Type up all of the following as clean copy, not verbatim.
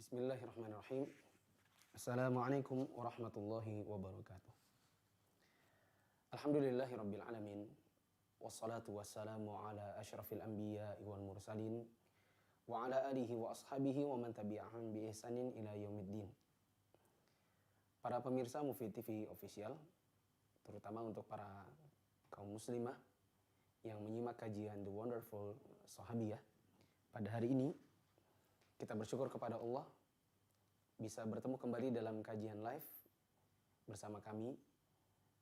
Bismillahirrahmanirrahim. Assalamualaikum warahmatullahi wabarakatuh. Alhamdulillahirabbil alamin. Wassalatu wassalamu ala asyrafil anbiya'i wal mursalin wa ala alihi wa ashabihi wa man tabi'ahum bi ihsanin ila yaumiddin. Para pemirsa Mufid TV Official, terutama untuk para kaum muslimah yang menyimak kajian The Wonderful Sahabiyah, pada hari ini kita bersyukur kepada Allah bisa bertemu kembali dalam kajian live bersama kami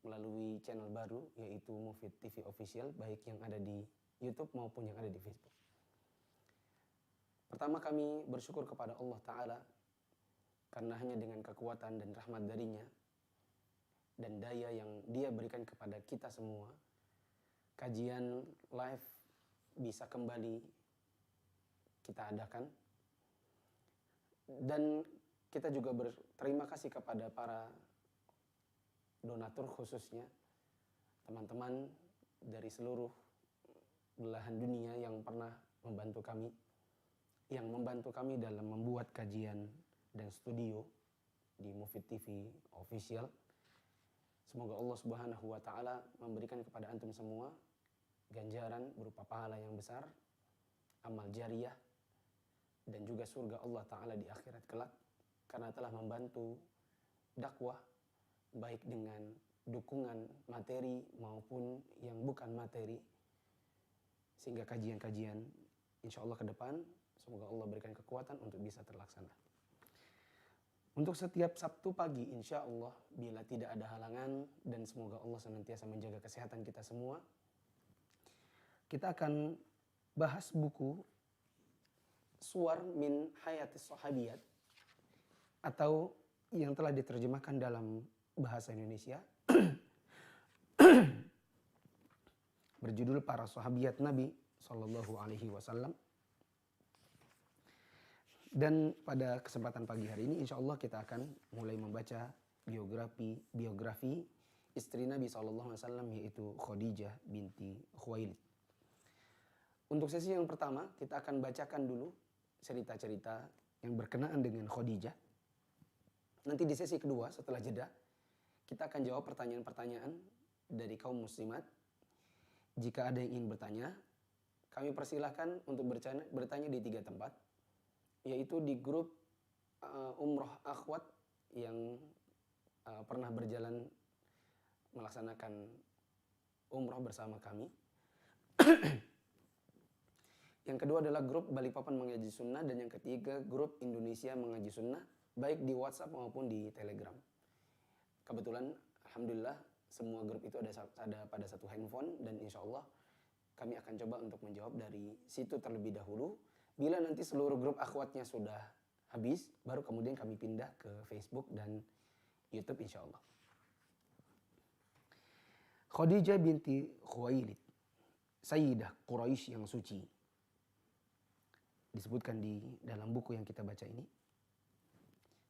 melalui channel baru yaitu Mufid TV Official, baik yang ada di YouTube maupun yang ada di Facebook. Pertama, kami bersyukur kepada Allah Ta'ala karena hanya dengan kekuatan dan rahmat darinya dan daya yang Dia berikan kepada kita semua, kajian live bisa kembali kita adakan. Dan kita juga berterima kasih kepada para donatur, khususnya teman-teman dari seluruh belahan dunia yang pernah membantu kami dalam membuat kajian dan studio di Mufid TV Official. Semoga Allah Subhanahu wa Ta'ala memberikan kepada antum semua ganjaran berupa pahala yang besar, amal jariyah, dan juga surga Allah Ta'ala di akhirat kelak, karena telah membantu dakwah baik dengan dukungan materi maupun yang bukan materi, sehingga kajian-kajian insya Allah ke depan semoga Allah berikan kekuatan untuk bisa terlaksana. Untuk setiap Sabtu pagi insya Allah, bila tidak ada halangan dan semoga Allah senantiasa menjaga kesehatan kita semua, kita akan bahas buku Suwar min Hayatis Sahabiyat, atau yang telah diterjemahkan dalam bahasa Indonesia berjudul Para Sahabiyat Nabi Sallallahu Alaihi Wasallam. Dan pada kesempatan pagi hari ini insya Allah kita akan mulai membaca biografi istri Nabi Sallallahu Alaihi Wasallam, yaitu Khadijah binti Khuwailid. Untuk sesi yang pertama kita akan bacakan dulu cerita-cerita yang berkenaan dengan Khadijah. Nanti di sesi kedua setelah jeda kita akan jawab pertanyaan-pertanyaan dari kaum muslimat. Jika ada yang ingin bertanya, kami persilahkan untuk bertanya di 3 tempat, yaitu di grup Umroh Akhwat yang pernah berjalan melaksanakan umroh bersama kami. Yang kedua adalah grup Balikpapan Mengaji Sunnah, dan yang ketiga grup Indonesia Mengaji Sunnah, baik di WhatsApp maupun di Telegram. Kebetulan alhamdulillah semua grup itu ada pada satu handphone, dan insya Allah kami akan coba untuk menjawab dari situ terlebih dahulu. Bila nanti seluruh grup akhwatnya sudah habis, baru kemudian kami pindah ke Facebook dan YouTube insya Allah. Khadijah binti Khuwailid, Sayyidah Quraisy yang suci, disebutkan di dalam buku yang kita baca ini.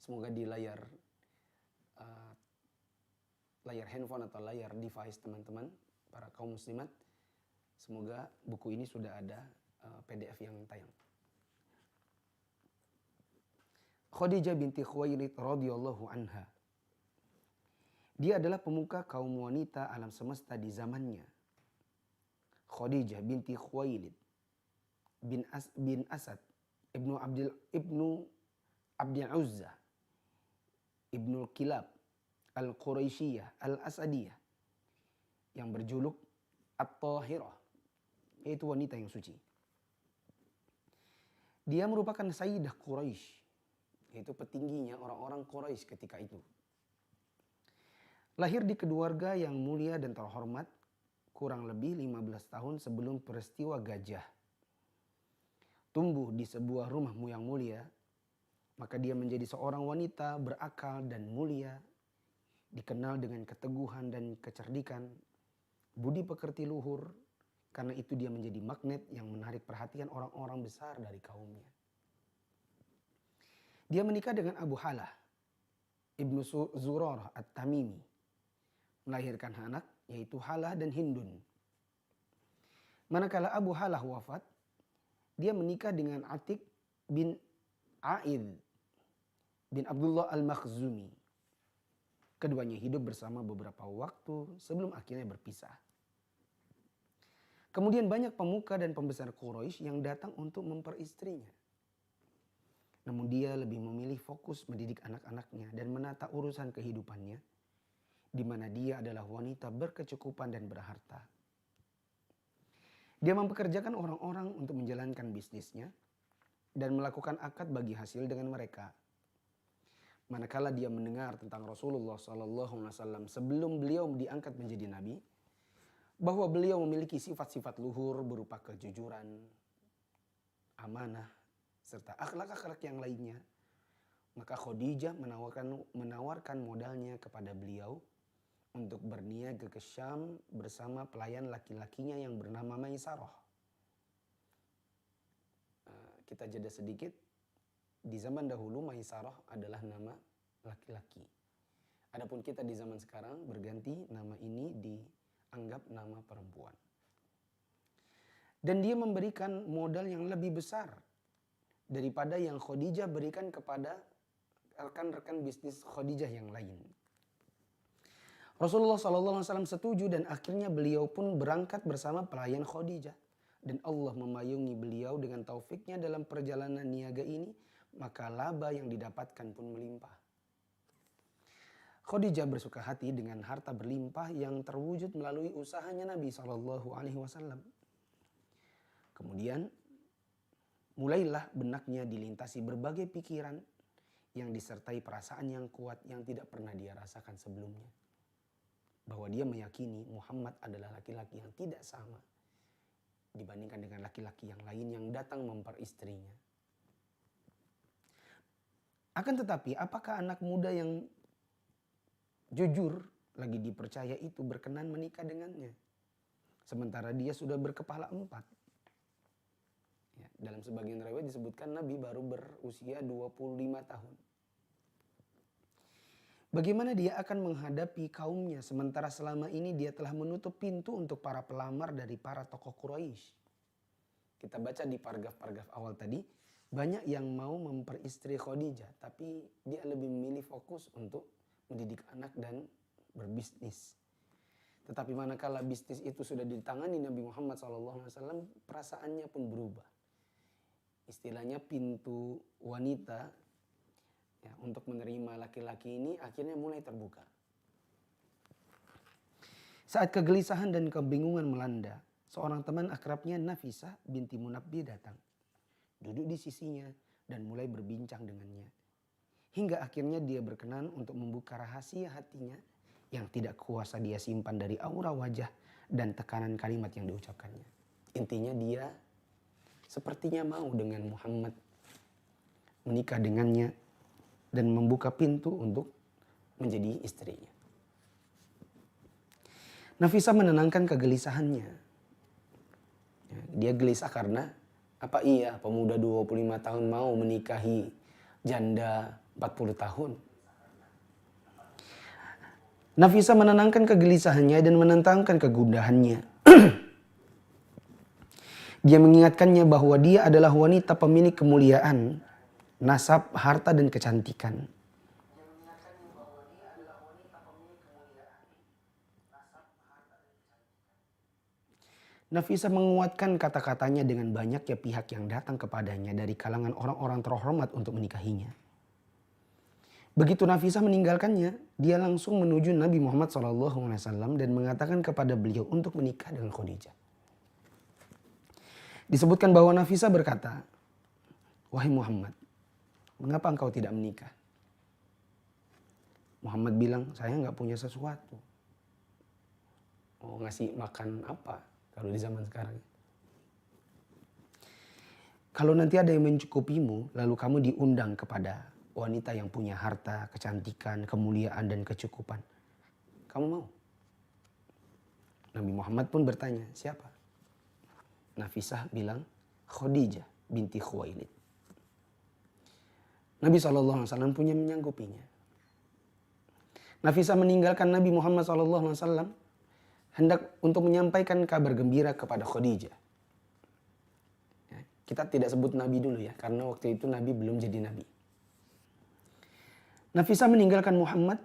Semoga di layar handphone atau layar device teman-teman para kaum muslimat, semoga buku ini sudah ada PDF yang tayang. Khadijah binti Khuwailid radhiyallahu anha. Dia adalah pemuka kaum wanita alam semesta di zamannya. Khadijah binti Khuwailid bin Asad ibnu Abdul Uzza ibnu Kilab al-Quraisyiyah al-Asadiyah, yang berjuluk At-Tahirah, yaitu wanita yang suci. Dia merupakan Sayyidah Quraisy, yaitu petingginya orang-orang Quraisy ketika itu. Lahir di keluarga yang mulia dan terhormat kurang lebih 15 tahun sebelum peristiwa Gajah. Tumbuh di sebuah rumah yang mulia, maka dia menjadi seorang wanita berakal dan mulia, dikenal dengan keteguhan dan kecerdikan, budi pekerti luhur. Karena itu dia menjadi magnet yang menarik perhatian orang-orang besar dari kaumnya. Dia menikah dengan Abu Halah ibnu Zurarah At-Tamimi, melahirkan anak yaitu Halah dan Hindun. Manakala Abu Halah wafat, dia menikah dengan Atik bin Aid bin Abdullah Al-Makhzumi. Keduanya hidup bersama beberapa waktu sebelum akhirnya berpisah. Kemudian banyak pemuka dan pembesar Quraisy yang datang untuk memperistrinya. Namun dia lebih memilih fokus mendidik anak-anaknya dan menata urusan kehidupannya, di mana dia adalah wanita berkecukupan dan berharta. Dia mempekerjakan orang-orang untuk menjalankan bisnisnya dan melakukan akad bagi hasil dengan mereka. Manakala dia mendengar tentang Rasulullah SAW sebelum beliau diangkat menjadi nabi, bahwa beliau memiliki sifat-sifat luhur berupa kejujuran, amanah, serta akhlak-akhlak yang lainnya, maka Khadijah menawarkan modalnya kepada beliau untuk berniaga ke Syam bersama pelayan laki-lakinya yang bernama Maisarah. Kita jeda sedikit. Di zaman dahulu Maisarah adalah nama laki-laki. Adapun kita di zaman sekarang berganti, nama ini dianggap nama perempuan. Dan dia memberikan modal yang lebih besar daripada yang Khadijah berikan kepada rekan-rekan bisnis Khadijah yang lain. Rasulullah SAW setuju dan akhirnya beliau pun berangkat bersama pelayan Khadijah. Dan Allah memayungi beliau dengan taufiknya dalam perjalanan niaga ini, maka laba yang didapatkan pun melimpah. Khadijah bersuka hati dengan harta berlimpah yang terwujud melalui usahanya Nabi SAW. Kemudian mulailah benaknya dilintasi berbagai pikiran yang disertai perasaan yang kuat yang tidak pernah dia rasakan sebelumnya. Bahwa dia meyakini Muhammad adalah laki-laki yang tidak sama dibandingkan dengan laki-laki yang lain yang datang memperistrinya. Akan tetapi apakah anak muda yang jujur lagi dipercaya itu berkenan menikah dengannya? Sementara dia sudah berkepala 4. Ya, dalam sebagian riwayat disebutkan Nabi baru berusia 25 tahun. Bagaimana dia akan menghadapi kaumnya sementara selama ini dia telah menutup pintu untuk para pelamar dari para tokoh Quraisy? Kita baca di paragraf-paragraf awal tadi, banyak yang mau memperistri Khadijah, tapi dia lebih memilih fokus untuk mendidik anak dan berbisnis. Tetapi manakala bisnis itu sudah ditangani Nabi Muhammad SAW, perasaannya pun berubah. Istilahnya pintu wanita ya, untuk menerima laki-laki ini akhirnya mulai terbuka. Saat kegelisahan dan kebingungan melanda, seorang teman akrabnya Nafisah binti Munabbi datang. Duduk di sisinya dan mulai berbincang dengannya. Hingga akhirnya dia berkenan untuk membuka rahasia hatinya yang tidak kuasa dia simpan dari aura wajah dan tekanan kalimat yang diucapkannya. Intinya dia sepertinya mau dengan Muhammad, menikah dengannya dan membuka pintu untuk menjadi istrinya. Nafisah menenangkan kegelisahannya. Dia gelisah karena apa iya pemuda 25 tahun mau menikahi janda 40 tahun. Nafisah menenangkan kegelisahannya dan menentangkan kegundahannya. Dia mengingatkannya bahwa dia adalah wanita pemilik kemuliaan, nasab, harta, dan kecantikan. Nafisah menguatkan kata-katanya dengan banyaknya pihak yang datang kepadanya dari kalangan orang-orang terhormat untuk menikahinya. Begitu Nafisah meninggalkannya, dia langsung menuju Nabi Muhammad SAW dan mengatakan kepada beliau untuk menikah dengan Khadijah. Disebutkan bahwa Nafisah berkata, "Wahai Muhammad, mengapa engkau tidak menikah?" Muhammad bilang, "Saya nggak punya sesuatu." Mau ngasih makan apa kalau di zaman sekarang? Kalau nanti ada yang mencukupimu, lalu kamu diundang kepada wanita yang punya harta, kecantikan, kemuliaan, dan kecukupan, kamu mau? Nabi Muhammad pun bertanya, siapa? Nafisah bilang, Khadijah binti Khuwailid. Nabi SAW punya menyanggupinya. Nafisah meninggalkan Nabi Muhammad SAW hendak untuk menyampaikan kabar gembira kepada Khadijah. Kita tidak sebut Nabi dulu ya, karena waktu itu Nabi belum jadi Nabi. Nafisah meninggalkan Muhammad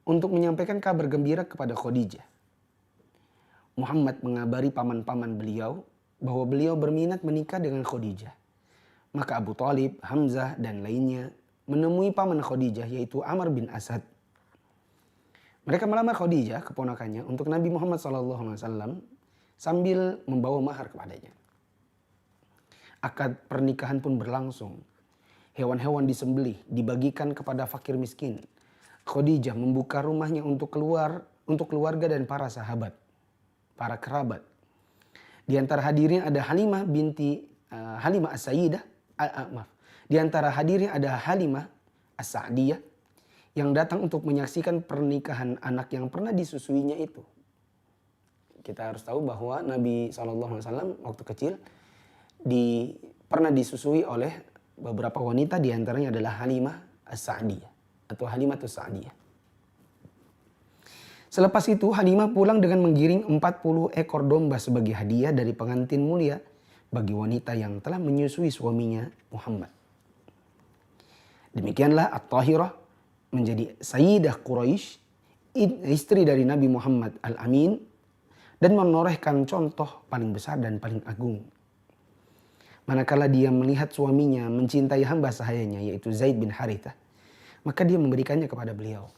untuk menyampaikan kabar gembira kepada Khadijah. Muhammad mengabari paman-paman beliau bahwa beliau berminat menikah dengan Khadijah. Maka Abu Thalib, Hamzah, dan lainnya menemui paman Khadijah yaitu Amr bin Asad. Mereka melamar Khadijah, keponakannya, untuk Nabi Muhammad SAW sambil membawa mahar kepadanya. Akad pernikahan pun berlangsung. Hewan-hewan disembelih, dibagikan kepada fakir miskin. Khadijah membuka rumahnya untuk keluarga dan para sahabat, para kerabat. Di antara hadirin ada Halimah binti Halimah As-Sayyidah. Di antara hadirin ada Halimah As-Sa'diyah yang datang untuk menyaksikan pernikahan anak yang pernah disusuinya itu. Kita harus tahu bahwa Nabi SAW waktu kecil pernah disusui oleh beberapa wanita, di antaranya adalah Halimah As-Sa'diyah atau Halimah As-Sa'diyah. Selepas itu Halimah pulang dengan menggiring 40 ekor domba sebagai hadiah dari pengantin mulia bagi wanita yang telah menyusui suaminya Muhammad. Demikianlah At-Tahirah menjadi Sayyidah Quraisy, istri dari Nabi Muhammad Al-Amin, dan menorehkan contoh paling besar dan paling agung. Manakala dia melihat suaminya mencintai hamba sahayanya yaitu Zaid bin Harithah, maka dia memberikannya kepada beliau.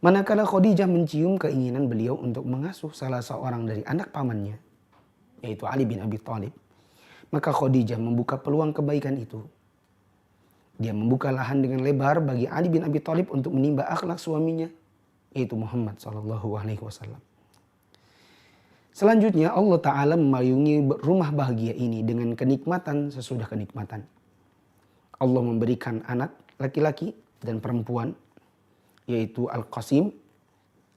Manakala Khadijah mencium keinginan beliau untuk mengasuh salah seorang dari anak pamannya, yaitu Ali bin Abi Thalib, maka Khadijah membuka peluang kebaikan itu. Dia membuka lahan dengan lebar bagi Ali bin Abi Thalib untuk menimba akhlak suaminya, yaitu Muhammad SAW. Selanjutnya Allah Ta'ala memayungi rumah bahagia ini dengan kenikmatan sesudah kenikmatan. Allah memberikan anak laki-laki dan perempuan, yaitu Al-Qasim,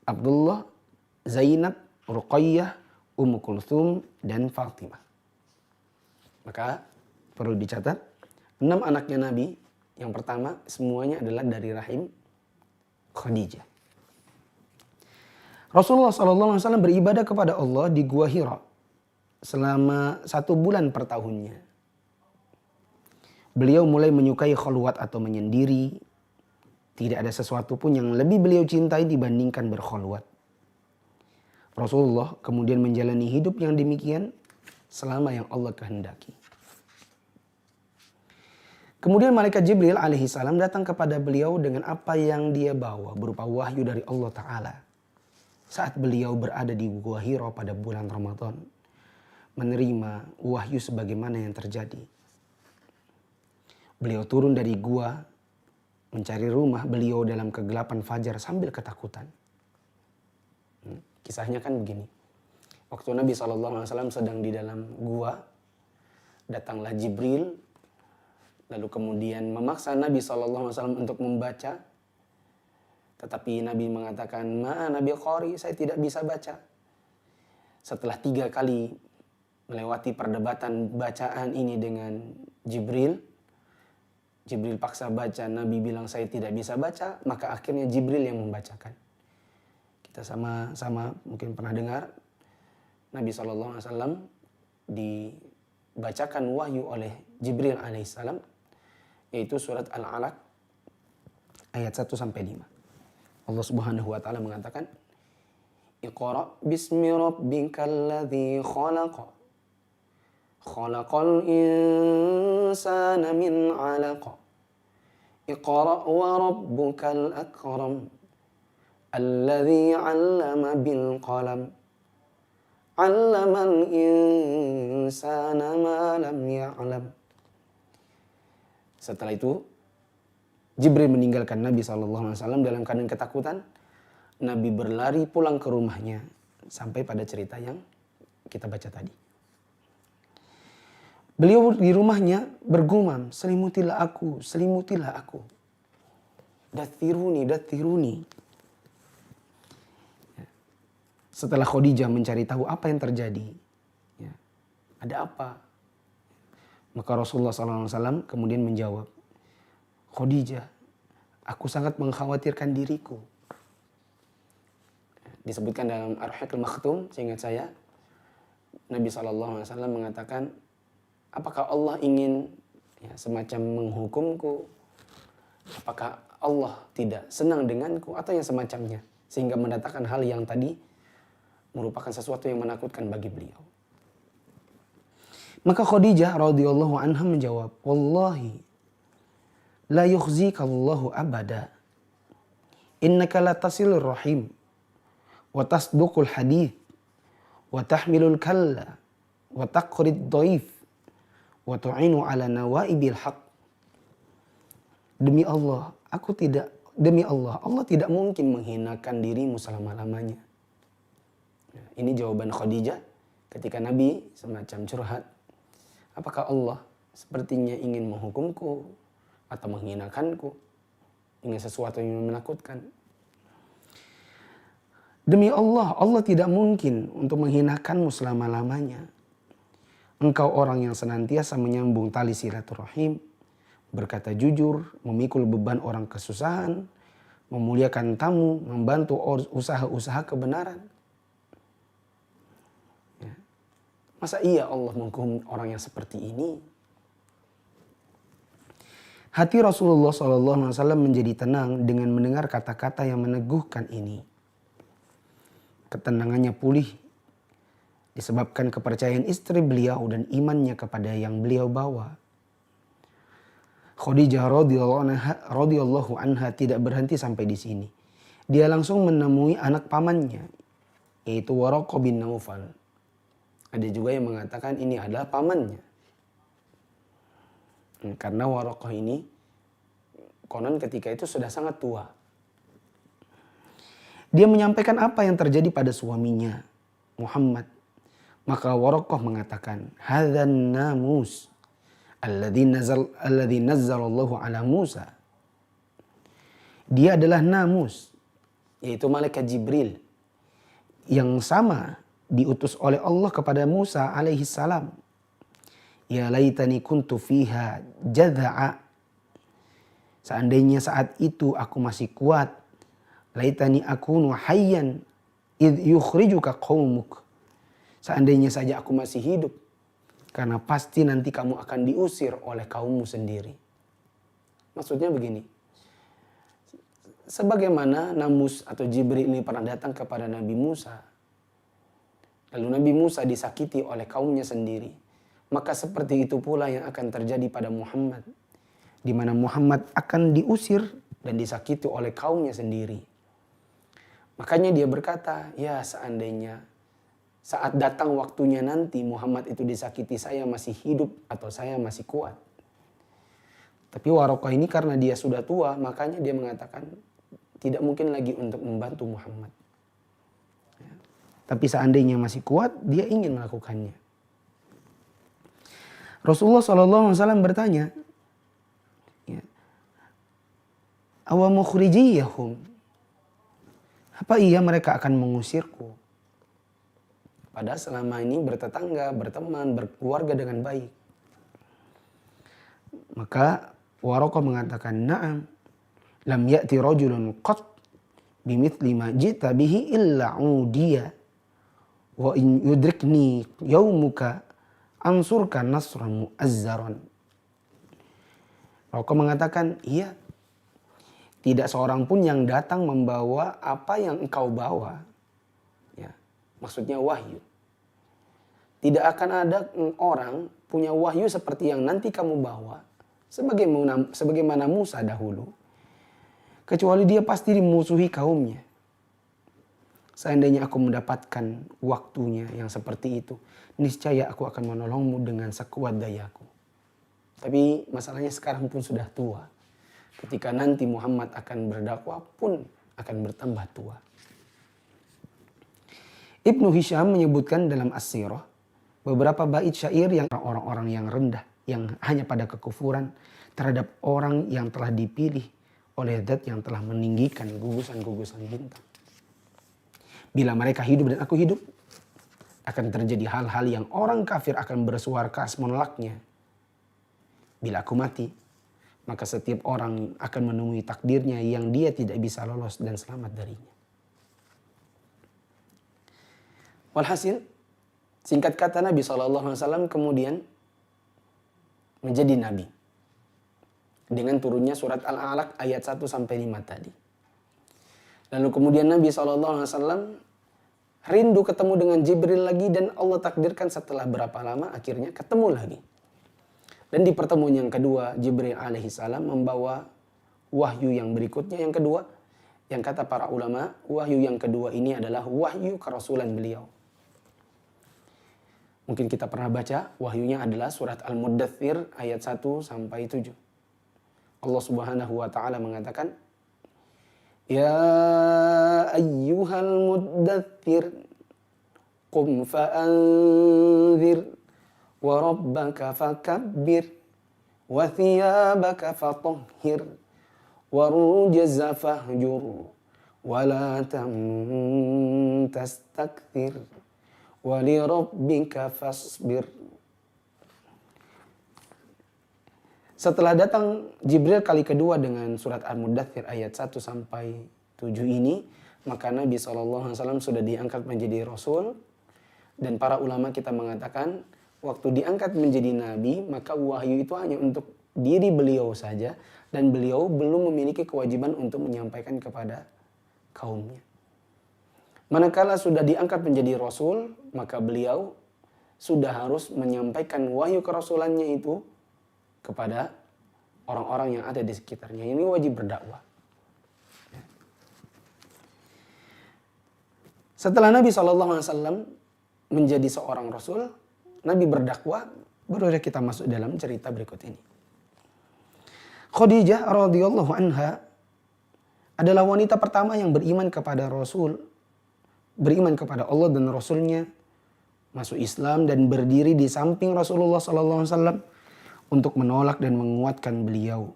Abdullah, Zainab, Ruqayyah, Ummu Kulthum, dan Fatimah. Maka perlu dicatat, 6 anaknya Nabi, yang pertama semuanya adalah dari rahim Khadijah. Rasulullah SAW beribadah kepada Allah di Gua Hira selama 1 bulan per tahunnya. Beliau mulai menyukai khalwat atau menyendiri. Tidak ada sesuatu pun yang lebih beliau cintai dibandingkan berkhalwat. Rasulullah kemudian menjalani hidup yang demikian selama yang Allah kehendaki. Kemudian malaikat Jibril alaihissalam datang kepada beliau dengan apa yang dia bawa berupa wahyu dari Allah Ta'ala. Saat beliau berada di Gua Hira pada bulan Ramadan, menerima wahyu sebagaimana yang terjadi. Beliau turun dari gua, mencari rumah beliau dalam kegelapan fajar sambil ketakutan. Kisahnya kan begini. Waktu Nabi SAW sedang di dalam gua, datanglah Jibril, lalu kemudian memaksa Nabi SAW untuk membaca. Tetapi Nabi mengatakan, Nabi Qari, saya tidak bisa baca. Setelah 3 kali melewati perdebatan bacaan ini dengan Jibril, Jibril paksa baca, Nabi bilang saya tidak bisa baca, maka akhirnya Jibril yang membacakan. Kita sama-sama mungkin pernah dengar, Nabi SAW dibacakan wahyu oleh Jibril alaihissalam, yaitu surat Al-Alaq ayat 1-5. Allah Subhanahu wa taala mengatakan, Iqra bismi rabbikal ladzi khalaq. Khalaqal insana min 'alaq. Iqra wa rabbukal akram. Alladzi 'allama bil qalam. 'Allamal insana ma lam ya'lam. Setelah itu Jibril meninggalkan Nabi SAW dalam keadaan ketakutan. Nabi berlari pulang ke rumahnya sampai pada cerita yang kita baca tadi. Beliau di rumahnya bergumam, selimutilah aku, selimutilah aku. Dathiruni, dathiruni. Setelah Khadijah mencari tahu apa yang terjadi, ada apa? Maka Rasulullah SAW kemudian menjawab, Khadijah, aku sangat mengkhawatirkan diriku. Disebutkan dalam Ar-Rahiqul Makhtum, seingat saya, Nabi SAW mengatakan, apakah Allah ingin semacam menghukumku Apakah Allah tidak senang denganku atau yang semacamnya, sehingga mendatangkan hal yang tadi merupakan sesuatu yang menakutkan bagi beliau. Maka Khadijah radhiyallahu anha menjawab, "Wallahi la yukhzikallahu abada. Innaka la tasilur rahim wa tasduqul hadith wa tahmilul kalla wa taqrid dhaif wa tu'inu ala nawaibil haq." Demi Allah, Allah tidak mungkin menghinakan dirimu selama-lamanya. Ini jawaban Khadijah ketika Nabi semacam curhat. Apakah Allah sepertinya ingin menghukumku atau menghinakanku dengan sesuatu yang menakutkan? Demi Allah, Allah tidak mungkin untuk menghinakanmu selama-lamanya. Engkau orang yang senantiasa menyambung tali silaturahim, berkata jujur, memikul beban orang kesusahan, memuliakan tamu, membantu usaha-usaha kebenaran. Masa iya Allah menghukum orang yang seperti ini? Hati Rasulullah SAW menjadi tenang dengan mendengar kata-kata yang meneguhkan ini. Ketenangannya pulih disebabkan kepercayaan istri beliau dan imannya kepada yang beliau bawa. Khadijah radhiyallahu anha tidak berhenti sampai di sini. Dia langsung menemui anak pamannya, yaitu Waraqah bin Naufal. Ada juga yang mengatakan ini adalah pamannya. Karena Waraqah ini konon ketika itu sudah sangat tua. Dia menyampaikan apa yang terjadi pada suaminya, Muhammad. Maka Waraqah mengatakan, "Hadzan namus alladzi nazzalallahu ala Musa." Dia adalah namus, yaitu malaikat Jibril yang sama diutus oleh Allah kepada Musa alaihi salam. Ya laitani kuntu fiha jadha'a. Seandainya saat itu aku masih kuat. Laitani akunu hayyan idh yukhrijuka qaumuk. Seandainya saja aku masih hidup. Karena pasti nanti kamu akan diusir oleh kaummu sendiri. Maksudnya begini. Sebagaimana Namus atau Jibril ini pernah datang kepada Nabi Musa. Lalu Nabi Musa disakiti oleh kaumnya sendiri. Maka seperti itu pula yang akan terjadi pada Muhammad. Di mana Muhammad akan diusir dan disakiti oleh kaumnya sendiri. Makanya dia berkata, ya seandainya saat datang waktunya nanti Muhammad itu disakiti, saya masih hidup atau saya masih kuat. Tapi Waraqah ini karena dia sudah tua, makanya dia mengatakan tidak mungkin lagi untuk membantu Muhammad. Tapi seandainya masih kuat, dia ingin melakukannya. Rasulullah SAW bertanya, "Awa mukhrijiyahum?" Apa iya mereka akan mengusirku? Padahal selama ini bertetangga, berteman, berkeluarga dengan baik. Maka Waraqah mengatakan, "Na'am, lam ya'ti rajulun qat bimithli ma jita bihi illa udiya. Wa in yudrikni yaumuka ansurka nasran mu'azzaran." Waraqah mengatakan, iya, tidak seorang pun yang datang membawa apa yang engkau bawa. Ya, maksudnya wahyu. Tidak akan ada orang punya wahyu seperti yang nanti kamu bawa. Sebagaimana Musa dahulu. Kecuali dia pasti dimusuhi kaumnya. Seandainya aku mendapatkan waktunya yang seperti itu, niscaya aku akan menolongmu dengan sekuat dayaku. Tapi masalahnya sekarang pun sudah tua. Ketika nanti Muhammad akan berdakwah pun akan bertambah tua. Ibnu Hisham menyebutkan dalam As-Sirah beberapa bait syair yang orang-orang yang rendah, yang hanya pada kekufuran terhadap orang yang telah dipilih oleh Zat yang telah meninggikan gugusan-gugusan bintang. Bila mereka hidup dan aku hidup, akan terjadi hal-hal yang orang kafir akan bersuara keras menolaknya. Bila aku mati, maka setiap orang akan menemui takdirnya yang dia tidak bisa lolos dan selamat darinya. Walhasil, singkat kata Nabi SAW kemudian menjadi Nabi. dengan turunnya surat Al-Alaq ayat 1 sampai 5 tadi. Lalu kemudian Nabi SAW rindu ketemu dengan Jibril lagi, dan Allah takdirkan setelah berapa lama akhirnya ketemu lagi. Dan di pertemuan yang kedua, Jibril alaihissalam membawa wahyu yang berikutnya, yang kedua, yang kata para ulama, wahyu yang kedua ini adalah wahyu kerasulan beliau. Mungkin kita pernah baca, wahyunya adalah surat Al-Muddathir ayat 1 sampai 7. Allah Subhanahu wa taala mengatakan, "Ya ayyuhal muddathir qum fa'anzir wa rabbaka fakabbir wa thiyabaka fatahhir wa rujza fahjur wa la tamnun tastakthir wa li rabbika fasbir." Setelah datang Jibril kali kedua dengan surat Al-Muddathir ayat 1 sampai 7 ini, maka Nabi SAW sudah diangkat menjadi Rasul. Dan para ulama kita mengatakan, waktu diangkat menjadi Nabi, maka wahyu itu hanya untuk diri beliau saja. Dan beliau belum memiliki kewajiban untuk menyampaikan kepada kaumnya. Manakala sudah diangkat menjadi Rasul, maka beliau sudah harus menyampaikan wahyu kerasulannya itu kepada orang-orang yang ada di sekitarnya. Ini wajib berdakwah. Setelah Nabi SAW menjadi seorang Rasul, Nabi berdakwah, baru kita masuk dalam cerita berikut ini. Khadijah radhiyallahu anha adalah wanita pertama yang beriman kepada Rasul, beriman kepada Allah dan Rasulnya, masuk Islam dan berdiri di samping Rasulullah SAW untuk menolak dan menguatkan beliau,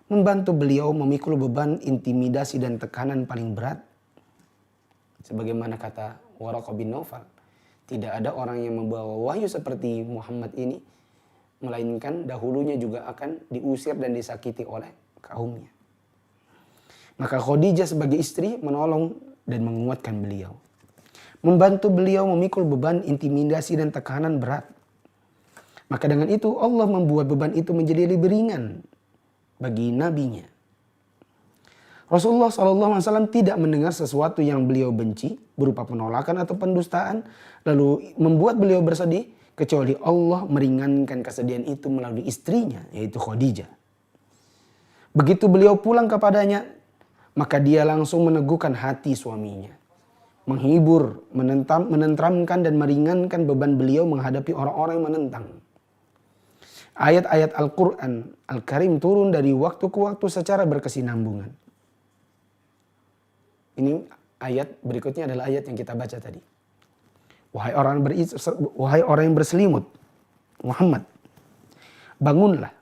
membantu beliau memikul beban intimidasi dan tekanan paling berat. Sebagaimana kata Waraqah bin Naufal, tidak ada orang yang membawa wahyu seperti Muhammad ini, melainkan dahulunya juga akan diusir dan disakiti oleh kaumnya. Maka Khadijah sebagai istri menolong dan menguatkan beliau, membantu beliau memikul beban intimidasi dan tekanan berat. Maka dengan itu Allah membuat beban itu menjadi lebih ringan bagi nabinya. Rasulullah SAW tidak mendengar sesuatu yang beliau benci berupa penolakan atau pendustaan lalu membuat beliau bersedih, kecuali Allah meringankan kesedihan itu melalui istrinya, yaitu Khadijah. Begitu beliau pulang kepadanya, maka dia langsung meneguhkan hati suaminya, menghibur, menenteramkan dan meringankan beban beliau menghadapi orang-orang yang menentang. Ayat-ayat Al-Quran Al-Karim turun dari waktu ke waktu secara berkesinambungan. Ini ayat berikutnya adalah ayat yang kita baca tadi. Wahai orang yang berselimut, Muhammad, bangunlah,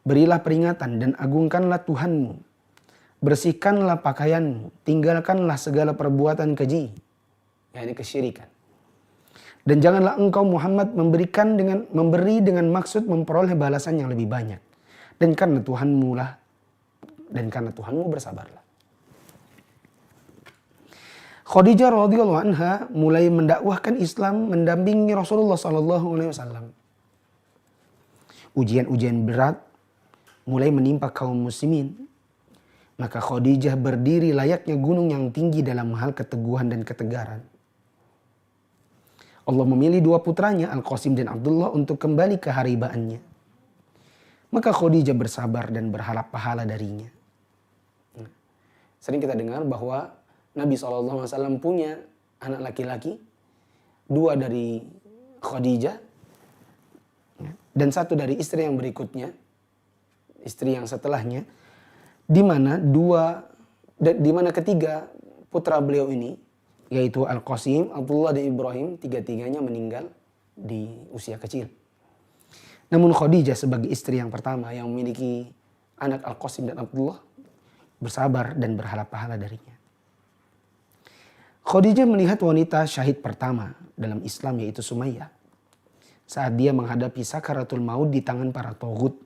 berilah peringatan dan agungkanlah Tuhanmu. Bersihkanlah pakaianmu, tinggalkanlah segala perbuatan keji, yakni kesyirikan. Dan janganlah engkau Muhammad memberi dengan maksud memperoleh balasan yang lebih banyak. Dan karena Tuhanmu bersabarlah. Khadijah radhiyallahu anha mulai mendakwahkan Islam, mendampingi Rasulullah SAW. Ujian-ujian berat mulai menimpa kaum muslimin. Maka Khadijah berdiri layaknya gunung yang tinggi dalam hal keteguhan dan ketegaran. Allah memilih dua putranya, Al-Qasim dan Abdullah, untuk kembali ke haribaannya. Maka Khadijah bersabar dan berharap pahala darinya. Sering kita dengar bahwa Nabi SAW punya anak laki-laki, dua dari Khadijah, dan satu dari istri yang berikutnya, istri yang setelahnya, di mana ketiga putra beliau ini, yaitu Al-Qasim, Abdullah dan Ibrahim, tiga-tiganya meninggal di usia kecil. Namun Khadijah sebagai istri yang pertama yang memiliki anak Al-Qasim dan Abdullah, bersabar dan berharap pahala darinya. Khadijah melihat wanita syahid pertama dalam Islam, yaitu Sumayyah, saat dia menghadapi sakaratul maut di tangan para taghut,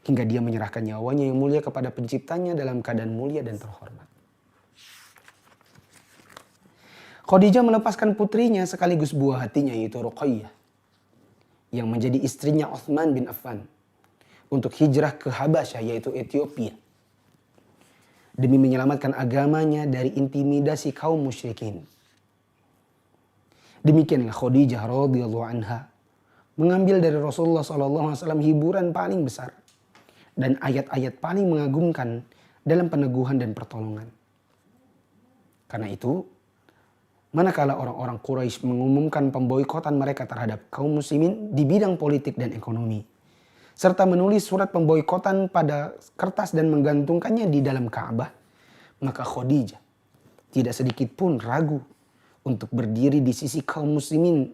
hingga dia menyerahkan nyawanya yang mulia kepada penciptanya dalam keadaan mulia dan terhormat. Khadijah melepaskan putrinya sekaligus buah hatinya, yaitu Ruqayyah, yang menjadi istrinya Utsman bin Affan, untuk hijrah ke Habasyah yaitu Ethiopia. Demi menyelamatkan agamanya dari intimidasi kaum musyrikin. Demikianlah Khadijah radhiyallahu anha mengambil dari Rasulullah SAW hiburan paling besar dan ayat-ayat paling mengagumkan dalam peneguhan dan pertolongan. Karena itu, manakala orang-orang Quraisy mengumumkan pemboikotan mereka terhadap kaum muslimin di bidang politik dan ekonomi, serta menulis surat pemboikotan pada kertas dan menggantungkannya di dalam Ka'bah, maka Khadijah tidak sedikit pun ragu untuk berdiri di sisi kaum muslimin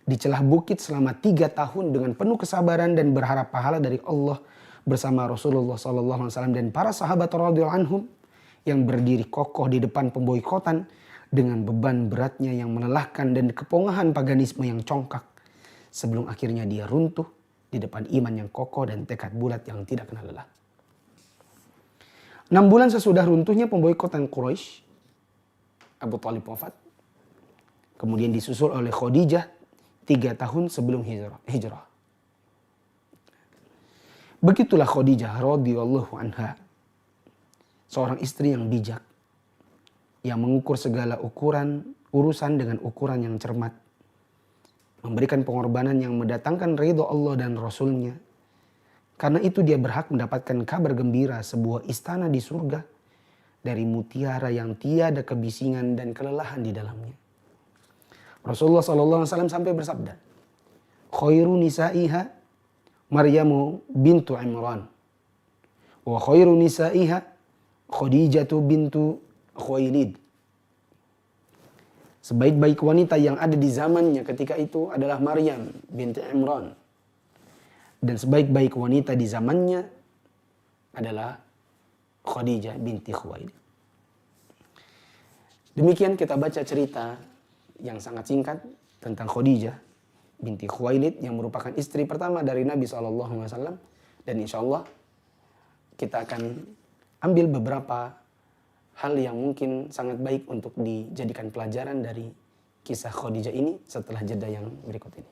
di celah bukit selama 3 tahun dengan penuh kesabaran dan berharap pahala dari Allah bersama Rasulullah SAW dan para sahabat radhiyallahu anhum yang berdiri kokoh di depan pemboikotan dengan beban beratnya yang melelahkan dan kepongahan paganisme yang congkak sebelum akhirnya dia runtuh di depan iman yang kokoh dan tekad bulat yang tidak kenal lelah. 6 bulan sesudah runtuhnya pemboikotan Quraisy, Abu Thalib wafat. Kemudian disusul oleh Khadijah 3 tahun sebelum hijrah. Begitulah Khadijah radhiyallahu anha, seorang istri yang bijak, yang mengukur segala urusan dengan ukuran yang cermat, memberikan pengorbanan yang mendatangkan ridho Allah dan Rasulnya. Karena itu dia berhak mendapatkan kabar gembira sebuah istana di surga dari mutiara yang tiada kebisingan dan kelelahan di dalamnya. Rasulullah SAW sampai bersabda, khairu nisa'iha Maryamu bintu Imran, wa khairu nisa'iha Khadijatu bintu Khuwailid. Sebaik-baik wanita yang ada di zamannya ketika itu adalah Maryam binti Imran. Dan sebaik-baik wanita di zamannya adalah Khadijah binti Khuwailid. Demikian kita baca cerita yang sangat singkat tentang Khadijah binti Khuwailid yang merupakan istri pertama dari Nabi SAW. Dan insya Allah kita akan ambil beberapa hal yang mungkin sangat baik untuk dijadikan pelajaran dari kisah Khadijah ini setelah jeda yang berikut ini.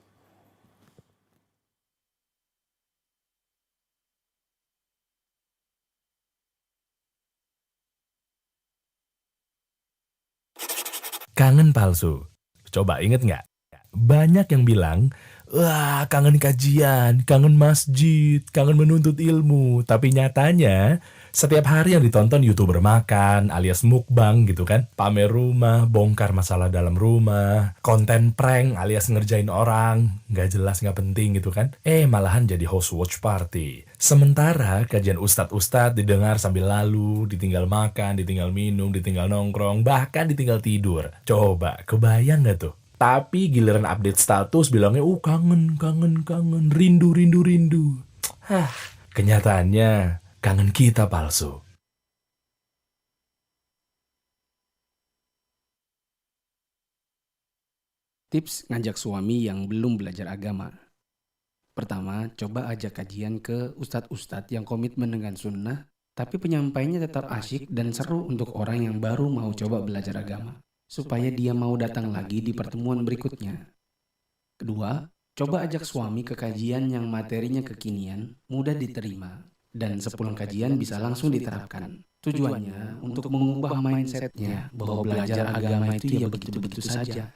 Kangen palsu. Coba inget nggak? Banyak yang bilang, wah kangen kajian, kangen masjid, kangen menuntut ilmu. Tapi nyatanya setiap hari yang ditonton YouTuber makan alias mukbang gitu kan. Pamer rumah, bongkar masalah dalam rumah, konten prank alias ngerjain orang. Nggak jelas, nggak penting gitu kan. Malahan jadi host watch party. Sementara kajian ustadz-ustadz didengar sambil lalu, ditinggal makan, ditinggal minum, ditinggal nongkrong, bahkan ditinggal tidur. Coba kebayang nggak tuh? Tapi giliran update status bilangnya, kangen, rindu. Kenyataannya kangen kita palsu. Tips ngajak suami yang belum belajar agama. Pertama, coba ajak kajian ke ustadz-ustadz yang komitmen dengan sunnah, tapi penyampaiannya tetap asyik dan seru untuk orang yang baru mau coba belajar agama, supaya dia mau datang lagi di pertemuan berikutnya. Kedua, coba ajak suami ke kajian yang materinya kekinian, mudah diterima, dan sepulang kajian bisa langsung diterapkan. Tujuannya untuk mengubah mindsetnya bahwa belajar agama itu ya begitu-begitu saja.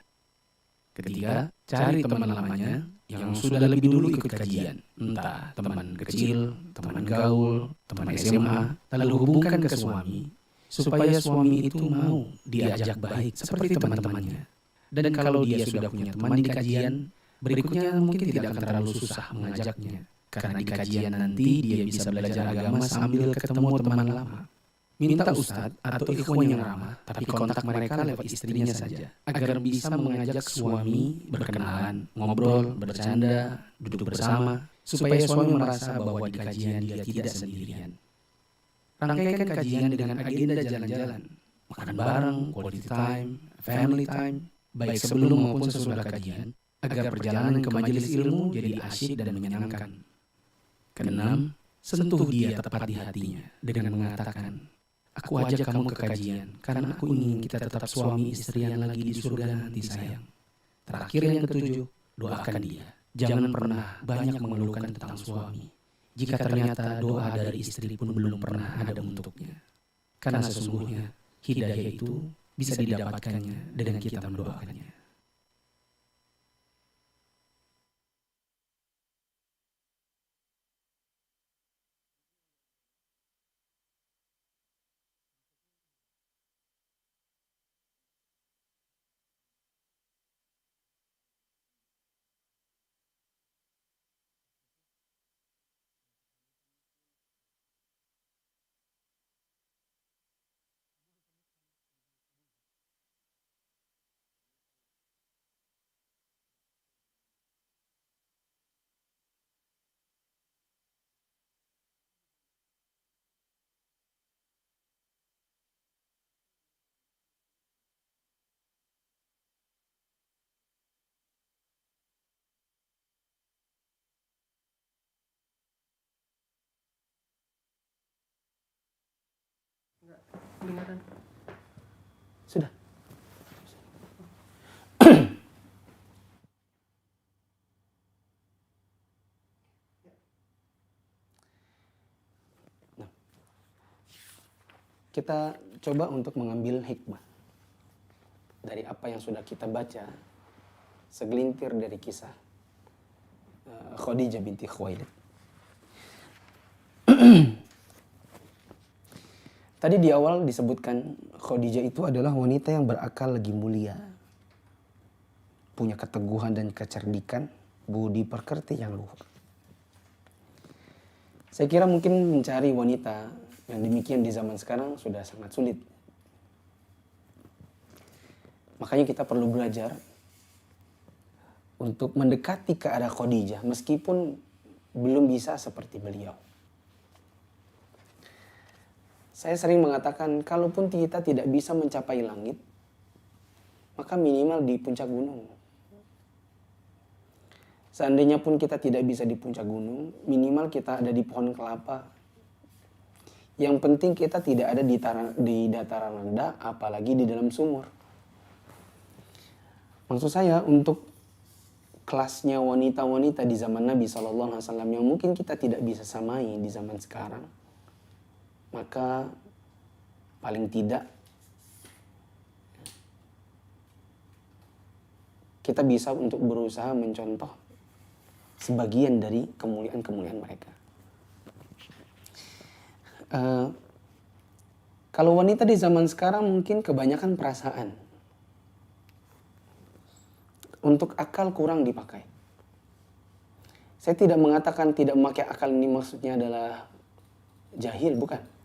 Ketiga, cari teman lamanya yang sudah lebih dulu ikut kajian. Entah teman kecil, teman gaul, teman SMA, lalu hubungkan ke suami, supaya suami itu mau diajak baik seperti teman-temannya. Dan kalau dia sudah punya teman di kajian, berikutnya mungkin tidak akan terlalu susah mengajaknya. Karena di kajian nanti dia bisa belajar agama sambil ketemu teman lama. Minta ustadz atau ikhwan yang ramah, tapi kontak mereka lewat istrinya saja, agar bisa mengajak suami berkenalan, ngobrol, bercanda, duduk bersama, supaya suami merasa bahwa di kajian dia tidak sendirian. Rangkaikan kajian dengan agenda jalan-jalan, makan bareng, quality time, family time, baik sebelum maupun sesudah kajian, agar perjalanan ke majelis ilmu jadi asyik dan menyenangkan. Keenam, sentuh dia tepat di hatinya dengan mengatakan, aku ajak kamu ke kajian karena aku ingin kita tetap suami istrian lagi di surga nanti sayang. Terakhir yang ketujuh, doakan dia. Jangan pernah banyak mengeluhkan tentang suami. jika ternyata doa dari istri pun belum pernah ada untuknya. Karena sesungguhnya hidayah itu bisa didapatkannya dengan kita mendoakannya. Sudah. Nah, kita coba untuk mengambil hikmah dari apa yang sudah kita baca, segelintir dari kisah Khadijah binti Khuwailid. Tadi di awal disebutkan Khadijah itu adalah wanita yang berakal lagi mulia, punya keteguhan dan kecerdikan, budi pekerti yang luhur. Saya kira mungkin mencari wanita yang demikian di zaman sekarang sudah sangat sulit. Makanya kita perlu belajar untuk mendekati ke arah Khadijah meskipun belum bisa seperti beliau. Saya sering mengatakan, kalaupun kita tidak bisa mencapai langit, maka minimal di puncak gunung. Seandainya pun kita tidak bisa di puncak gunung, minimal kita ada di pohon kelapa. Yang penting kita tidak ada di dataran rendah, apalagi di dalam sumur. Maksud saya, untuk kelasnya wanita-wanita di zaman Nabi SAW yang mungkin kita tidak bisa samai di zaman sekarang, maka paling tidak kita bisa untuk berusaha mencontoh sebagian dari kemuliaan-kemuliaan mereka. Kalau wanita di zaman sekarang mungkin kebanyakan perasaan. Untuk akal kurang dipakai. Saya tidak mengatakan tidak memakai akal ini maksudnya adalah jahil, bukan.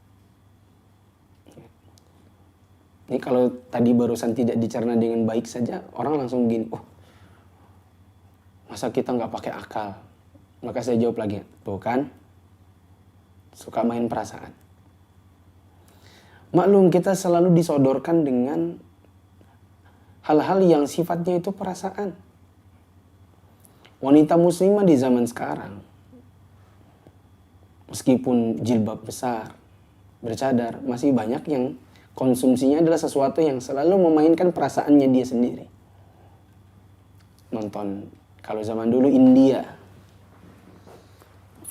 Ini kalau tadi barusan tidak dicerna dengan baik saja, orang langsung gini, oh masa kita nggak pakai akal? Maka saya jawab lagi, tuh kan, suka main perasaan. Maklum kita selalu disodorkan dengan hal-hal yang sifatnya itu perasaan. Wanita muslimah di zaman sekarang, meskipun jilbab besar, bercadar, masih banyak yang konsumsinya adalah sesuatu yang selalu memainkan perasaannya dia sendiri. Nonton, kalau zaman dulu India,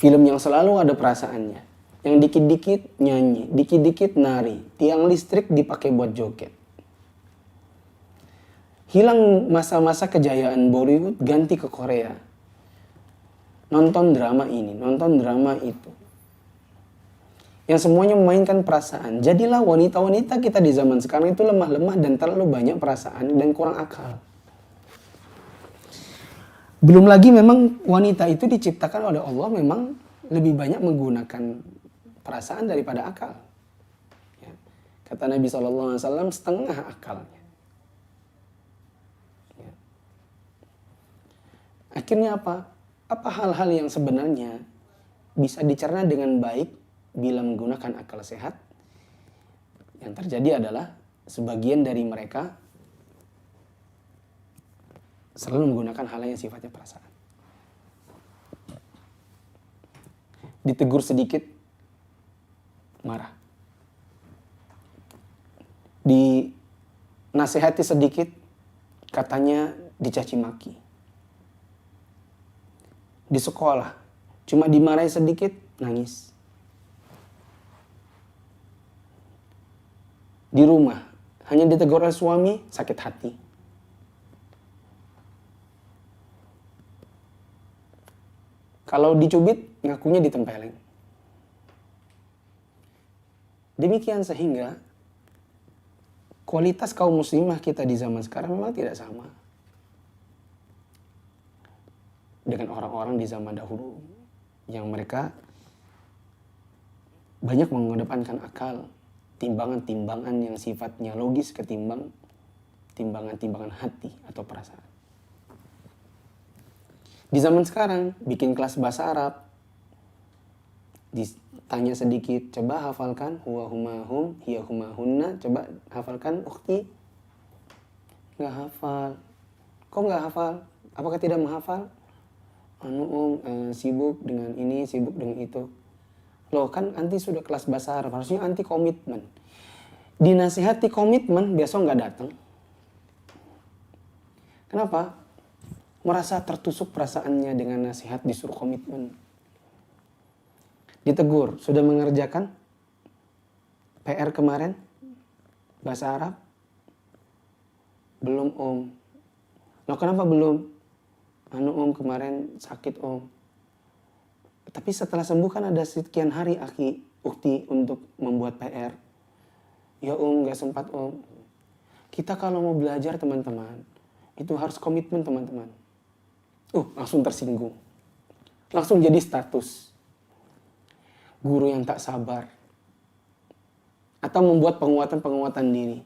film yang selalu ada perasaannya. Yang dikit-dikit nyanyi, dikit-dikit nari, tiang listrik dipakai buat joget. Hilang masa-masa kejayaan Bollywood, ganti ke Korea. Nonton drama ini, nonton drama itu. Yang semuanya memainkan perasaan. Jadilah wanita-wanita kita di zaman sekarang itu lemah-lemah dan terlalu banyak perasaan dan kurang akal. Belum lagi memang wanita itu diciptakan oleh Allah memang lebih banyak menggunakan perasaan daripada akal. Ya. Kata Nabi SAW, setengah akalnya. Ya. Akhirnya apa? Apa hal-hal yang sebenarnya bisa dicerna dengan baik bila menggunakan akal sehat? Yang terjadi adalah sebagian dari mereka selalu menggunakan hal yang sifatnya perasaan. Ditegur sedikit, marah. Dinasehati sedikit, katanya dicaci maki. Di sekolah, cuma dimarahi sedikit, nangis. Di rumah, hanya ditegur oleh suami, sakit hati. Kalau dicubit, ngakunya ditempeleng. Demikian sehingga kualitas kaum muslimah kita di zaman sekarang memang tidak sama dengan orang-orang di zaman dahulu yang mereka banyak mengedepankan akal, timbangan-timbangan yang sifatnya logis ketimbang timbangan-timbangan hati atau perasaan. Di zaman sekarang bikin kelas bahasa Arab, ditanya sedikit, coba hafalkan huwa huma hum hiya huma hunna, coba hafalkan ukhti. Nggak hafal. Kok nggak hafal? Apakah tidak menghafal? Sibuk dengan ini, sibuk dengan itu. Loh, kan anti sudah kelas bahasa Arab, harusnya anti komitmen. Dinasihati komitmen, besok nggak datang. Kenapa? Merasa tertusuk perasaannya dengan nasihat, disuruh komitmen. Ditegur, sudah mengerjakan PR kemarin? Bahasa Arab? Belum om. Loh kenapa belum? Om kemarin sakit om. Tapi setelah sembuh kan ada sekian hari ukti untuk membuat PR. Ya om, gak sempat om. Kita kalau mau belajar teman-teman, itu harus komitmen teman-teman. Langsung tersinggung. Langsung jadi status. Guru yang tak sabar. Atau membuat penguatan-penguatan diri.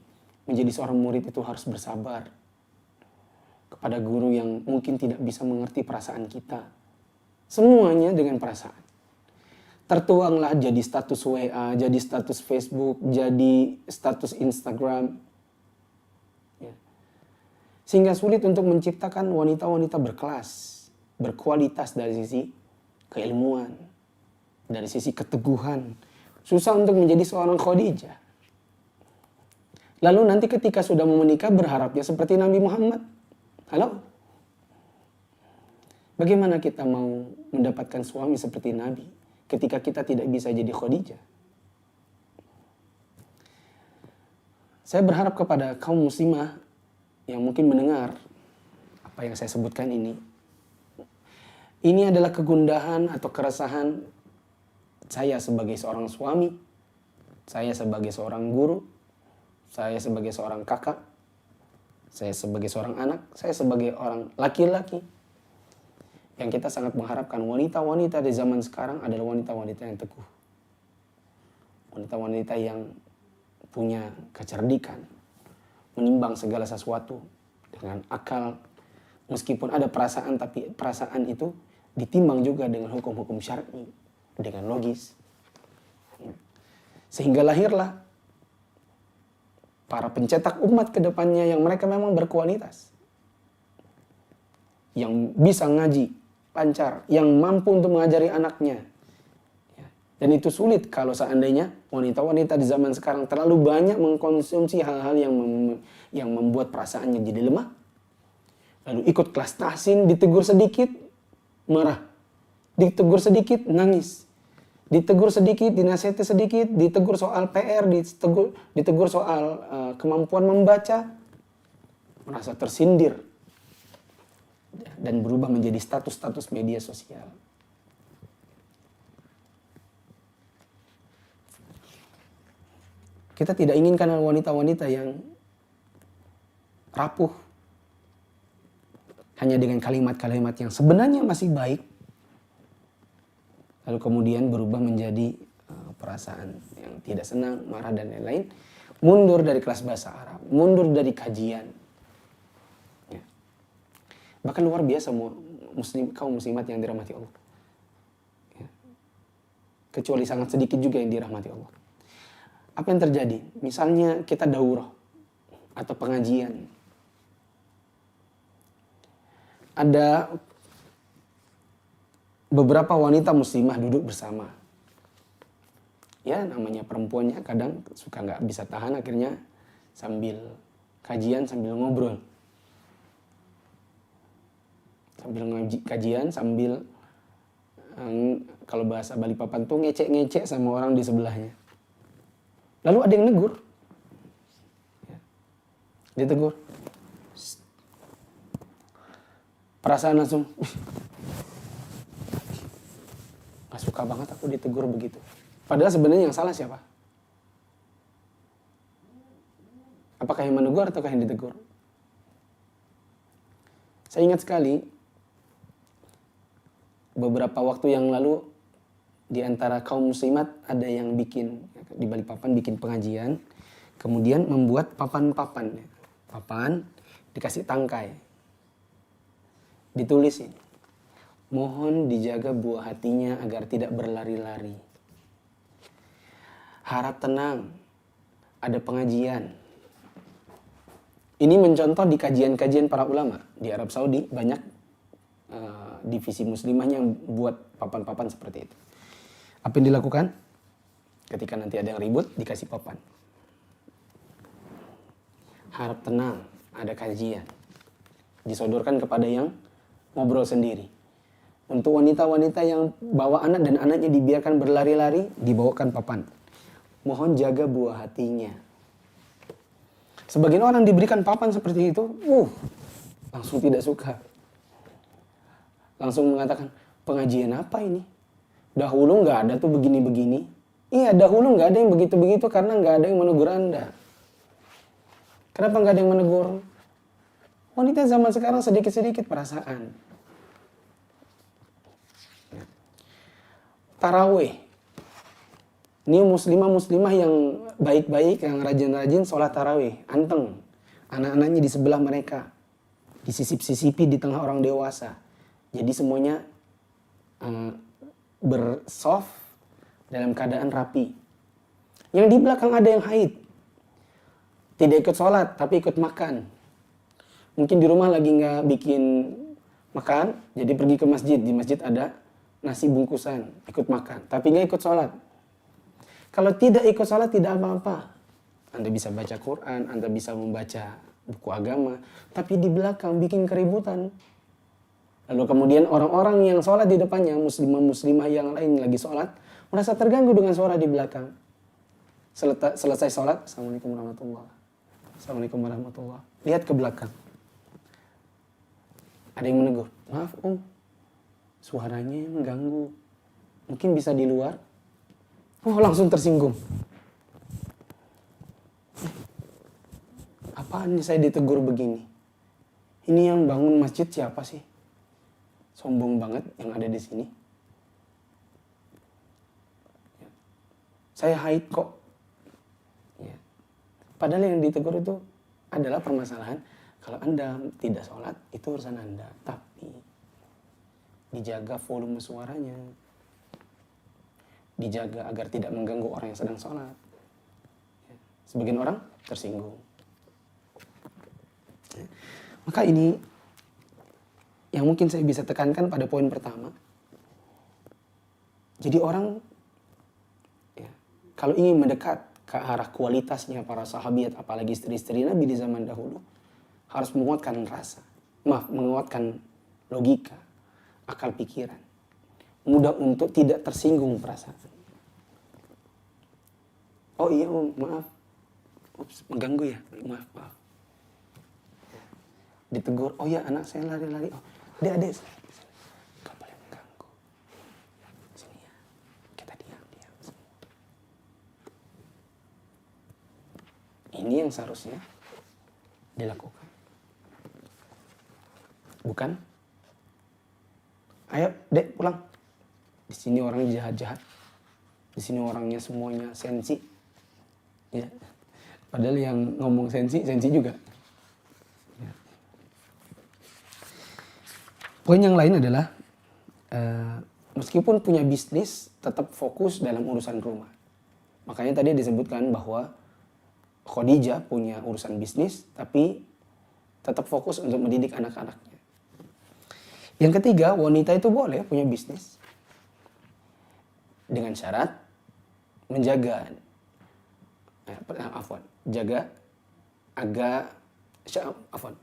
Menjadi seorang murid itu harus bersabar. Kepada guru yang mungkin tidak bisa mengerti perasaan kita. Semuanya dengan perasaan. Tertuanglah jadi status WA, jadi status Facebook, jadi status Instagram. Ya. Sehingga sulit untuk menciptakan wanita-wanita berkelas, berkualitas dari sisi keilmuan, dari sisi keteguhan. Susah untuk menjadi seorang Khadijah. Lalu nanti ketika sudah mau menikah berharapnya seperti Nabi Muhammad. Halo? Bagaimana kita mau mendapatkan suami seperti Nabi ketika kita tidak bisa jadi Khadijah? Saya berharap kepada kaum muslimah yang mungkin mendengar apa yang saya sebutkan ini. Ini adalah kegundahan atau keresahan saya sebagai seorang suami, saya sebagai seorang guru, saya sebagai seorang kakak, saya sebagai seorang anak, saya sebagai orang laki-laki. Yang kita sangat mengharapkan wanita-wanita di zaman sekarang adalah wanita-wanita yang teguh. Wanita-wanita yang punya kecerdikan, menimbang segala sesuatu dengan akal. Meskipun ada perasaan, tapi perasaan itu ditimbang juga dengan hukum-hukum syar'i, dengan logis. Sehingga lahirlah para pencetak umat ke depannya yang mereka memang berkualitas. Yang bisa ngaji, lancar, yang mampu untuk mengajari anaknya. Dan itu sulit kalau seandainya wanita-wanita di zaman sekarang terlalu banyak mengkonsumsi hal-hal yang membuat perasaannya jadi lemah. Lalu ikut kelas tahsin, ditegur sedikit, marah. Ditegur sedikit, nangis. Ditegur sedikit, dinasihati sedikit, ditegur soal PR, ditegur soal kemampuan membaca, merasa tersindir. Dan berubah menjadi status-status media sosial. Kita tidak inginkan wanita-wanita yang rapuh. Hanya dengan kalimat-kalimat yang sebenarnya masih baik. Lalu kemudian berubah menjadi perasaan yang tidak senang, marah dan lain-lain. Mundur dari kelas bahasa Arab. Mundur dari kajian. Ya. Bahkan luar biasa kaum muslimat yang dirahmati Allah. Ya. Kecuali sangat sedikit juga yang dirahmati Allah. Apa yang terjadi? Misalnya kita daurah atau pengajian. Ada beberapa wanita muslimah duduk bersama. Ya namanya perempuannya kadang suka gak bisa tahan, akhirnya sambil kajian sambil ngobrol. Sambil kajian sambil Kalau bahasa Balikpapan tuh ngecek-ngecek sama orang di sebelahnya. Lalu ada yang negur. Ditegur. Perasaan langsung, gak suka banget aku ditegur begitu. Padahal sebenarnya yang salah siapa? Apakah yang menegur ataukah yang ditegur? Saya ingat sekali, beberapa waktu yang lalu, di antara kaum muslimat ada yang bikin, di Balikpapan bikin pengajian, kemudian membuat papan-papan. Papan, dikasih tangkai. Ditulis ini, mohon dijaga buah hatinya agar tidak berlari-lari. Harap tenang, ada pengajian. Ini mencontoh di kajian-kajian para ulama. Di Arab Saudi banyak divisi muslimah yang buat papan-papan seperti itu. Apa yang dilakukan? Ketika nanti ada yang ribut, dikasih papan. Harap tenang, ada kajian. Disodorkan kepada yang ngobrol sendiri. Untuk wanita-wanita yang bawa anak dan anaknya dibiarkan berlari-lari, dibawakan papan. Mohon jaga buah hatinya. Sebagian orang diberikan papan seperti itu, langsung tidak suka. Langsung mengatakan, pengajian apa ini? Dahulu nggak ada tuh begini-begini. Iya, dahulu nggak ada yang begitu-begitu karena nggak ada yang menegur Anda. Kenapa nggak ada yang menegur? Wanita zaman sekarang sedikit-sedikit perasaan. Tarawih. Ini muslimah-muslimah yang baik-baik, yang rajin-rajin sholat tarawih. Anteng. Anak-anaknya di sebelah mereka. Disisip-sisipi di tengah orang dewasa. Jadi semuanya bersoft dalam keadaan rapi. Yang di belakang ada yang haid. Tidak ikut sholat, tapi ikut makan. Mungkin di rumah lagi nggak bikin makan, jadi pergi ke masjid. Di masjid ada nasi bungkusan, ikut makan. Tapi nggak ikut sholat. Kalau tidak ikut sholat tidak apa-apa. Anda bisa baca Quran, Anda bisa membaca buku agama. Tapi di belakang bikin keributan. Lalu kemudian orang-orang yang sholat di depannya, muslimah-muslimah yang lain lagi sholat, merasa terganggu dengan suara di belakang. Selesai sholat, Assalamualaikum warahmatullahi. Assalamualaikum warahmatullahi. Lihat ke belakang. Ada yang menegur, maaf suaranya mengganggu. Mungkin bisa di luar. Langsung tersinggung. Apaan nih saya ditegur begini? Ini yang bangun masjid siapa sih? Sombong banget yang ada di sini. Saya haid kok. Ya. Padahal yang ditegur itu adalah permasalahan. Kalau Anda tidak sholat, itu urusan Anda. Tapi dijaga volume suaranya. Dijaga agar tidak mengganggu orang yang sedang sholat. Sebagian orang tersinggung. Maka ini yang mungkin saya bisa tekankan pada poin pertama. Jadi orang kalau ingin mendekat ke arah kualitasnya para sahabat, apalagi istri-istri Nabi di zaman dahulu, harus menguatkan rasa. Menguatkan logika, akal pikiran. Mudah untuk tidak tersinggung perasaan. Oh iya maaf. Mengganggu ya? Maaf. Ditegur, oh ya anak saya lari-lari. Oh, adik. Gak boleh mengganggu. Sini ya, kita diam semua. Ini yang seharusnya dilakukan. Bukan? Ayo dek pulang. Di sini orangnya jahat-jahat. Di sini orangnya semuanya sensi. Ya. Padahal yang ngomong sensi juga. Ya. Poin yang lain adalah meskipun punya bisnis, tetap fokus dalam urusan rumah. Makanya tadi disebutkan bahwa Khadijah punya urusan bisnis, tapi tetap fokus untuk mendidik anak-anaknya. Yang ketiga, wanita itu boleh punya bisnis. Dengan syarat menjaga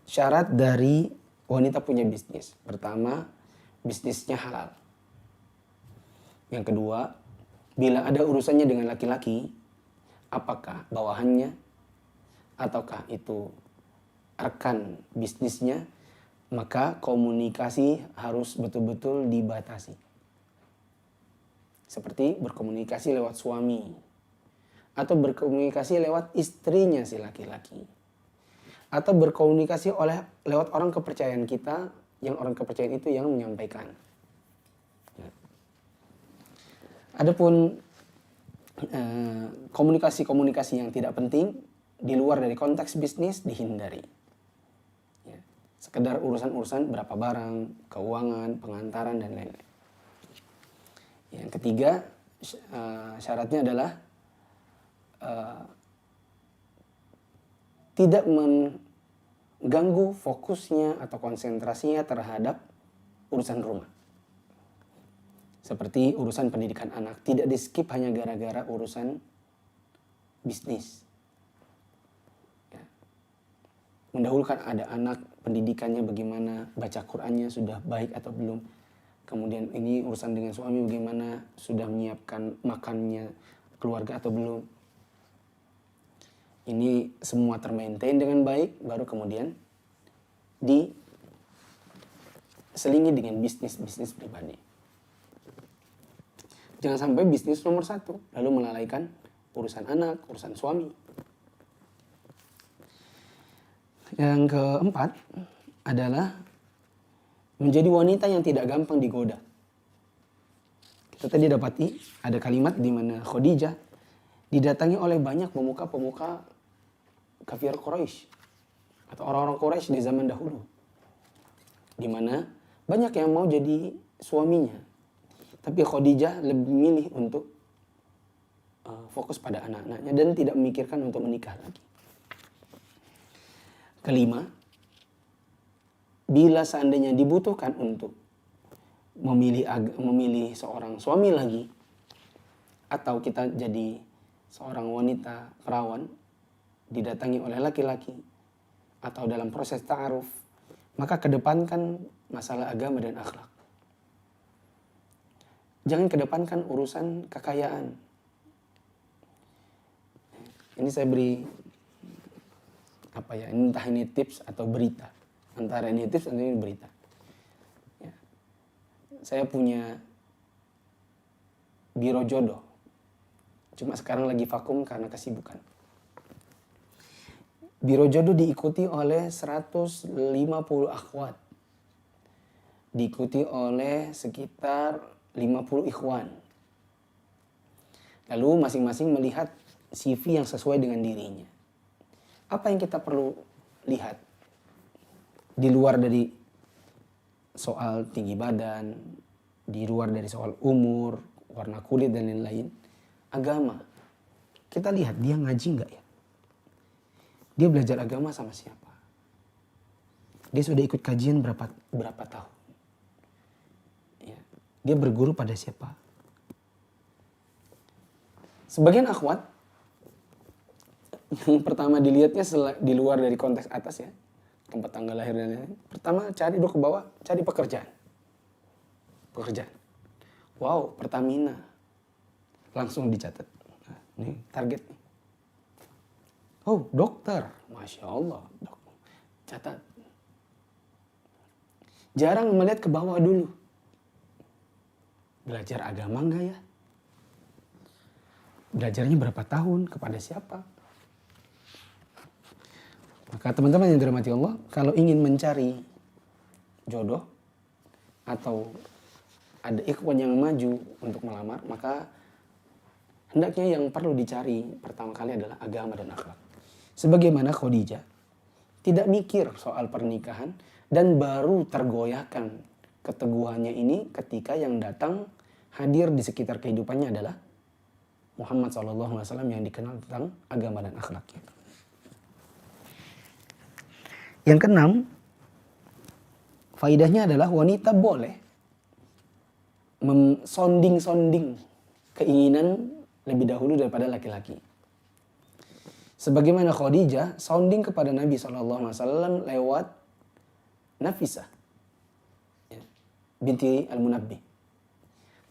syarat dari wanita punya bisnis. Pertama, bisnisnya halal. Yang kedua, bila ada urusannya dengan laki-laki, apakah bawahannya ataukah itu rekan bisnisnya, maka komunikasi harus betul-betul dibatasi. Seperti berkomunikasi lewat suami atau berkomunikasi lewat istrinya si laki-laki, atau berkomunikasi lewat orang kepercayaan kita, yang orang kepercayaan itu yang menyampaikan. Ya. Adapun komunikasi-komunikasi yang tidak penting di luar dari konteks bisnis dihindari. Ya. Sekedar urusan-urusan berapa barang, keuangan, pengantaran dan lain-lain. Yang ketiga, syaratnya adalah tidak mengganggu fokusnya atau konsentrasinya terhadap urusan rumah. Seperti urusan pendidikan anak, tidak di skip hanya gara-gara urusan bisnis. Ya. Mendahulukan ada anak, pendidikannya bagaimana, baca Qur'annya sudah baik atau belum. Kemudian ini urusan dengan suami bagaimana, sudah menyiapkan makannya keluarga atau belum. Ini semua termaintain dengan baik, baru kemudian diselingi dengan bisnis-bisnis pribadi. Jangan sampai bisnis nomor satu, lalu melalaikan urusan anak, urusan suami. Yang keempat adalah menjadi wanita yang tidak gampang digoda. Kita tadi dapati ada kalimat di mana Khadijah didatangi oleh banyak pemuka-pemuka kafir Quraisy atau orang-orang Quraisy di zaman dahulu, di mana banyak yang mau jadi suaminya, tapi Khadijah lebih memilih untuk fokus pada anak-anaknya dan tidak memikirkan untuk menikah lagi. Kelima, bila seandainya dibutuhkan untuk memilih seorang suami lagi, atau kita jadi seorang wanita perawan didatangi oleh laki-laki, atau dalam proses ta'aruf, maka kedepankan masalah agama dan akhlak. Jangan kedepankan urusan kekayaan. Ini saya beri entah ini tips atau berita. Antara ini tips atau ini berita. Ya. Saya punya biro jodoh. Cuma sekarang lagi vakum karena kesibukan. Biro jodoh diikuti oleh 150 akhwat. Diikuti oleh sekitar 50 ikhwan. Lalu masing-masing melihat CV yang sesuai dengan dirinya. Apa yang kita perlu lihat? Di luar dari soal tinggi badan, di luar dari soal umur, warna kulit dan lain-lain, agama. Kita lihat dia ngaji nggak ya? Dia belajar agama sama siapa? Dia sudah ikut kajian berapa tahun? Ya. Dia berguru pada siapa? Sebagian akhwat yang pertama dilihatnya di luar dari konteks atas ya, tempat tanggal lahir dan lain-lain. Pertama cari dulu ke bawah, cari pekerjaan. Wow, Pertamina. Langsung dicatat. Nah, ini target nih. Oh, dokter. Masya Allah. Catat. Jarang melihat ke bawah dulu. Belajar agama enggak ya? Belajarnya berapa tahun? Kepada siapa? Maka teman-teman yang dirahmati Allah, kalau ingin mencari jodoh atau ada ikhwan yang maju untuk melamar, maka hendaknya yang perlu dicari pertama kali adalah agama dan akhlak. Sebagaimana Khadijah tidak mikir soal pernikahan dan baru tergoyahkan keteguhannya ini ketika yang datang hadir di sekitar kehidupannya adalah Muhammad SAW yang dikenal tentang agama dan akhlaknya. Yang keenam, faidahnya adalah wanita boleh sonding keinginan lebih dahulu daripada laki-laki. Sebagaimana Khadijah sounding kepada Nabi SAW lewat Nafisah binti Al-Munabbih.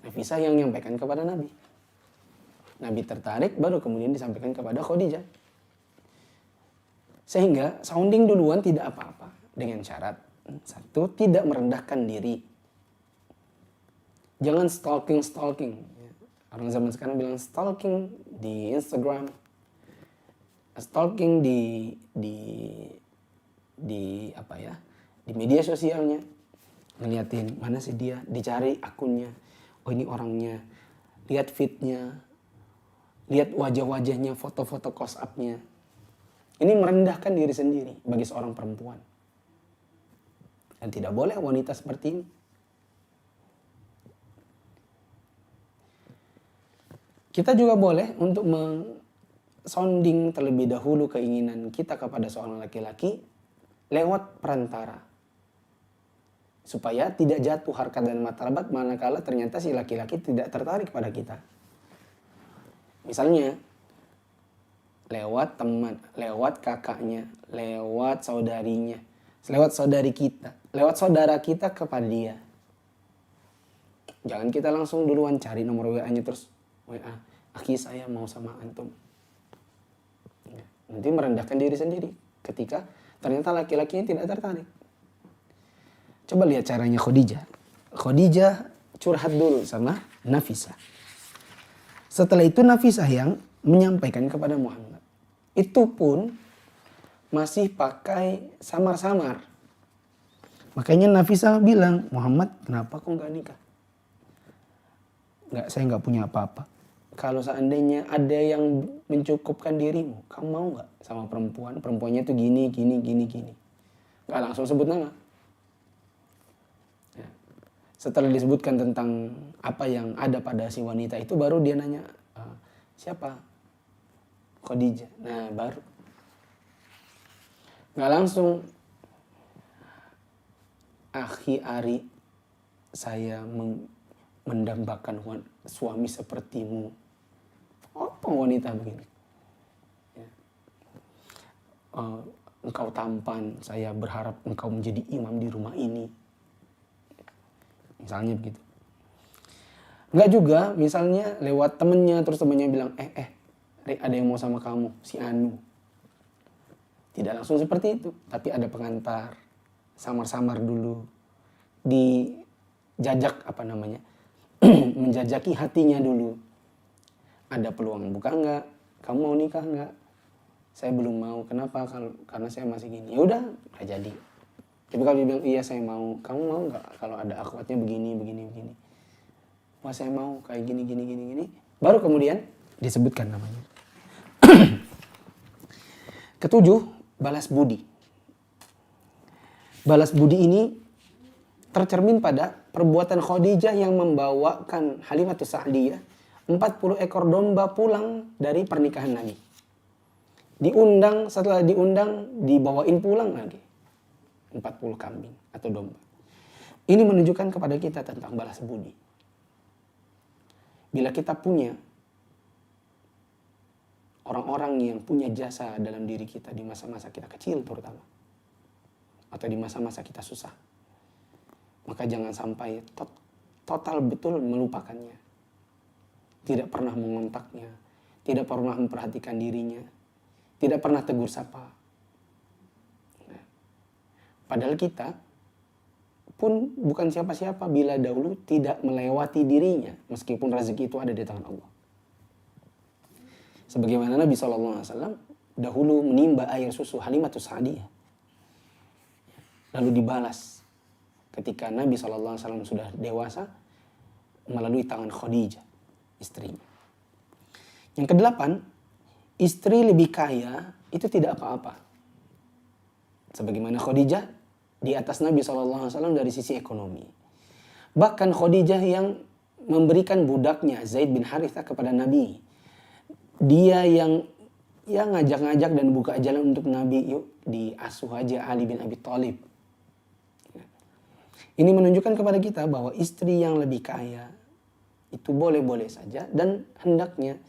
Nafisah yang menyampaikan kepada Nabi. Nabi tertarik, baru kemudian disampaikan kepada Khadijah. Sehingga sounding duluan tidak apa-apa. Dengan syarat, satu, tidak merendahkan diri. Jangan stalking. Orang zaman sekarang bilang stalking di Instagram, stalking di apa ya, di media sosialnya, ngeliatin mana sih dia, dicari akunnya, oh ini orangnya, lihat feednya, lihat wajah-wajahnya, foto-foto close up-nya. Ini merendahkan diri sendiri bagi seorang perempuan. Dan tidak boleh wanita seperti ini. Kita juga boleh untuk sounding terlebih dahulu keinginan kita kepada seorang laki-laki lewat perantara. Supaya tidak jatuh harkat dan martabat manakala ternyata si laki-laki tidak tertarik pada kita. Misalnya, lewat teman, lewat kakaknya, lewat saudarinya, lewat saudari kita, lewat saudara kita kepada dia. Jangan kita langsung duluan cari nomor WA-nya terus, WA, akhi saya mau sama antum. Nanti merendahkan diri sendiri ketika ternyata laki-lakinya tidak tertarik. Coba lihat caranya Khadijah. Khadijah curhat dulu sama Nafisah. Setelah itu Nafisah yang menyampaikan kepada Muhammad. Itu pun masih pakai samar-samar. Makanya Nafisah bilang, Muhammad kenapa kok gak nikah? Saya gak punya apa-apa. Kalau seandainya ada yang mencukupkan dirimu, kamu mau gak sama perempuan? Perempuannya tuh gini. Gak langsung sebut nama. Ya. Setelah disebutkan tentang apa yang ada pada si wanita itu, baru dia nanya, siapa? Khadijah. Nah baru. Gak langsung, akhi Ari, saya mendambakan suami sepertimu. Apa wanita begini? Ya. Engkau tampan, saya berharap engkau menjadi imam di rumah ini. Misalnya begitu. Enggak juga, misalnya lewat temennya, terus temennya bilang, ada yang mau sama kamu, si Anu. Tidak langsung seperti itu, tapi ada pengantar, samar-samar dulu, dijajak menjajaki hatinya dulu. Ada peluang buka enggak? Kamu mau nikah enggak? Saya belum mau. Kenapa? Karena saya masih gini. Ya udah, enggak jadi. Tapi kalau dia bilang iya saya mau, kamu mau enggak? Kalau ada akhwatnya begini. Wah saya mau kayak gini. Baru kemudian disebutkan namanya. Ketujuh, balas budi. Balas budi ini tercermin pada perbuatan Khadijah yang membawakan Halimatus Sa'diyah 40 ekor domba pulang dari pernikahan Nabi. Setelah diundang, dibawain pulang lagi 40 kambing atau domba. Ini menunjukkan kepada kita tentang balas budi. Bila kita punya orang-orang yang punya jasa dalam diri kita di masa-masa kita kecil terutama, atau di masa-masa kita susah, maka jangan sampai total betul melupakannya. Tidak pernah mengontaknya, tidak pernah memperhatikan dirinya, tidak pernah tegur sapa. Nah, padahal kita pun bukan siapa-siapa bila dahulu tidak melewati dirinya, meskipun rezeki itu ada di tangan Allah. Sebagaimana Nabi SAW dahulu menimba air susu Halimatus Sa'diyah, lalu dibalas ketika Nabi SAW sudah dewasa melalui tangan Khadijah, istrinya. Yang kedelapan, istri lebih kaya itu tidak apa-apa. Sebagaimana Khadijah di atas Nabi SAW dari sisi ekonomi. Bahkan Khadijah yang memberikan budaknya Zaid bin Harithah kepada Nabi. Dia yang ngajak-ngajak dan buka jalan untuk Nabi, yuk diasuh aja Ali bin Abi Thalib. Ini menunjukkan kepada kita bahwa istri yang lebih kaya itu boleh-boleh saja, dan hendaknya